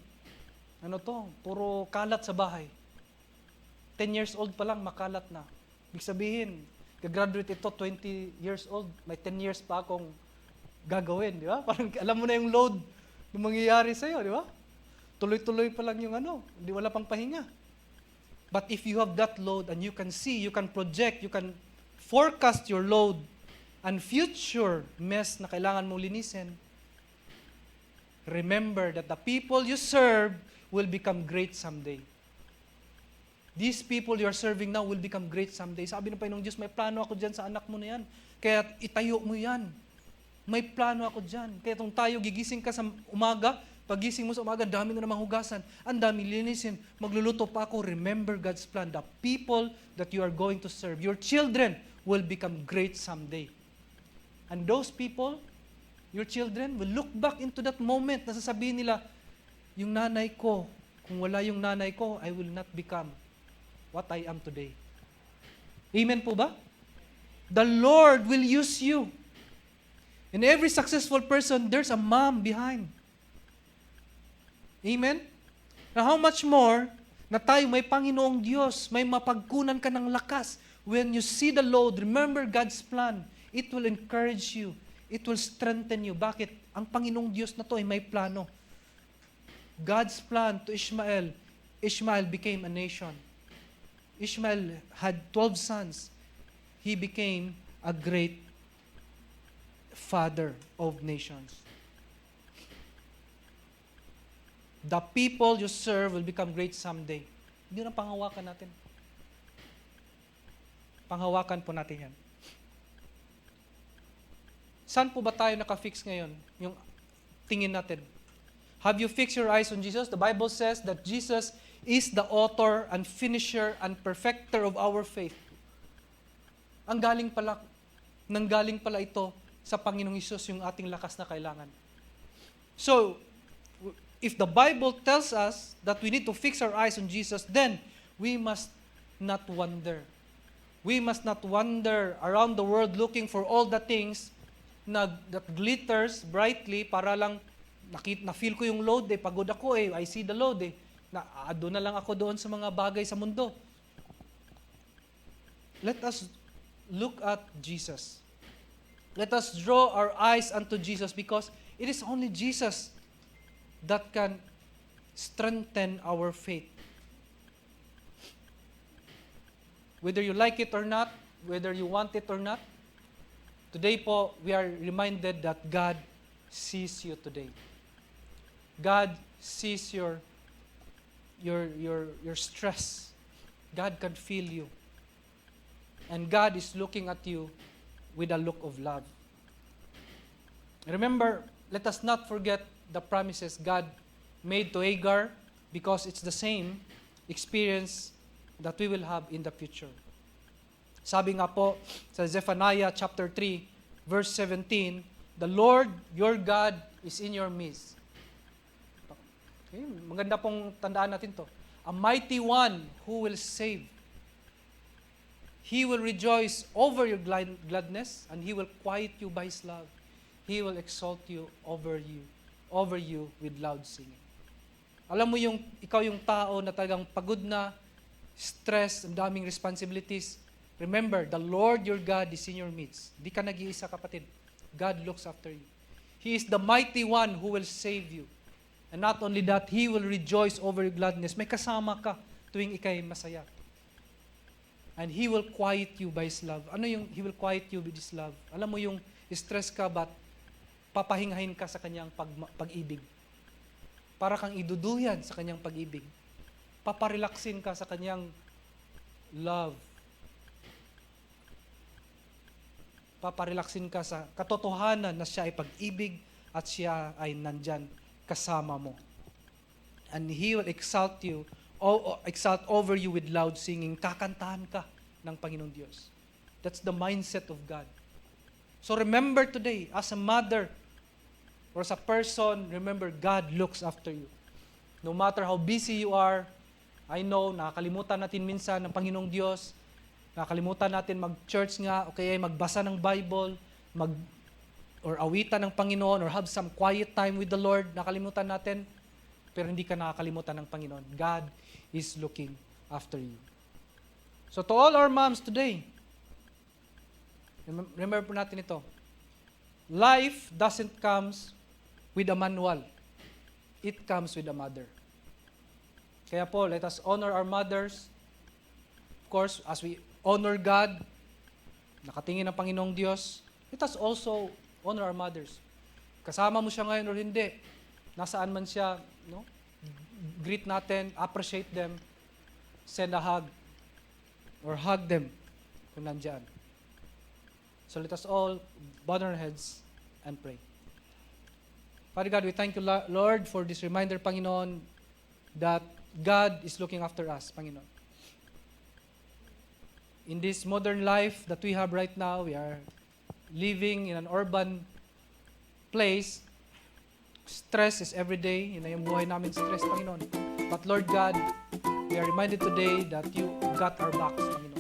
puro kalat sa bahay. 10 years old pa lang, makalat na. Ibig sabihin, gagraduate ito, 20 years old, may 10 years pa akong gagawin, di ba? Parang alam mo na yung load na mangyayari sa'yo, di ba? Tuloy-tuloy pa lang yung hindi wala pang pahinga. But if you have that load and you can see, you can project, you can forecast your load and future mess na kailangan mong linisin, remember that the people you serve will become great someday. These people you are serving now will become great someday. Sabi ng Panginoong Diyos, may plano ako dyan sa anak mo na yan. Kaya itayo mo yan. May plano ako dyan. Kaya itong tayo, gigising ka sa umaga, pagising mo sa umaga, dami na namang hugasan, ang dami linisin, magluluto pa ako. Remember God's plan. The people that you are going to serve, your children will become great someday. And those people, your children, will look back into that moment na sasabihin nila, yung nanay ko, kung wala yung nanay ko, I will not become what I am today. Amen po ba? The Lord will use you. In every successful person, there's a mom behind. Amen? Now, how much more na tayo may Panginoong Diyos, may mapagkunan ka ng lakas. When you see the load, remember God's plan. It will encourage you. It will strengthen you. Bakit? Ang Panginoong Diyos na to ay may plano. God's plan to Ishmael, Ishmael became a nation. Ishmael had 12 sons. He became a great father of nations. the people you serve will become great someday. Yun ang panghawakan natin. Panghawakan po natin yan. Saan po ba tayo nakafix ngayon? Yung tingin natin. Have you fixed your eyes on Jesus? The Bible says that Jesus is the author and finisher and perfecter of our faith. Nanggaling pala ito sa Panginoong Hesus yung ating lakas na kailangan. So, if the Bible tells us that we need to fix our eyes on Jesus, then we must not wander. We must not wander around the world looking for all the things that glitters brightly para lang na-feel ko yung load pagod ako I see the load doon na lang ako doon sa mga bagay sa mundo. Let us look at Jesus. Let us draw our eyes unto Jesus because it is only Jesus that can strengthen our faith. Whether you like it or not, whether you want it or not, today po, we are reminded that God sees you today. God sees your stress. God can feel you. And God is looking at you with a look of love. Remember, let us not forget the promises God made to Hagar because it's the same experience that we will have in the future. Sabi nga po sa Zephaniah chapter 3, verse 17, the Lord your God is in your midst. Okay, maganda pong tandaan natin to. A mighty one who will save. He will rejoice over your gladness and He will quiet you by His love. He will exalt you over you with loud singing. Alam mo ikaw yung tao na talagang pagod na, stress, ang daming responsibilities. Remember, the Lord your God is in your midst. Di ka nag-iisa, kapatid. God looks after you. He is the mighty one who will save you. And not only that, He will rejoice over your gladness. May kasama ka tuwing ikay masaya. And He will quiet you by His love. Ano yung He will quiet you with His love? Alam mo yung stress ka, but papahingahin ka sa Kanyang pag-ibig. Para kang iduduyan sa Kanyang pag-ibig. Paparelaxin ka sa Kanyang love. Paparelaxin ka sa katotohanan na Siya ay pag-ibig at Siya ay nandyan kasama mo. And He will exalt over you with loud singing. Kakantahan ka ng Panginoong Diyos. That's the mindset of God. So remember today, as a mother or as a person, remember God looks after you. No matter how busy you are, I know, nakakalimutan natin minsan ng Panginoong Diyos. Nakakalimutan natin mag-church nga, okay, magbasa ng Bible, or awitan ng Panginoon, or have some quiet time with the Lord. Nakalimutan natin, pero hindi ka nakakalimutan ng Panginoon. God is looking after you. So to all our moms today, remember po natin ito. Life doesn't comes with a manual. It comes with a mother. Kaya po, let us honor our mothers. Of course, as we honor God, nakatingin ng Panginoong Diyos, let us also honor our mothers. Kasama mo siya ngayon or hindi, nasaan man siya, no? Greet natin, appreciate them, send a hug, or hug them kung nandyan. So let us all bow our heads and pray. Father God, we thank you, Lord, for this reminder, Panginoon, that God is looking after us, Panginoon. In this modern life that we have right now, we are living in an urban place. Stress is every day. Yun na yung buhay namin, stress, Panginoon. But Lord God, we are reminded today that you got our backs, Panginoon.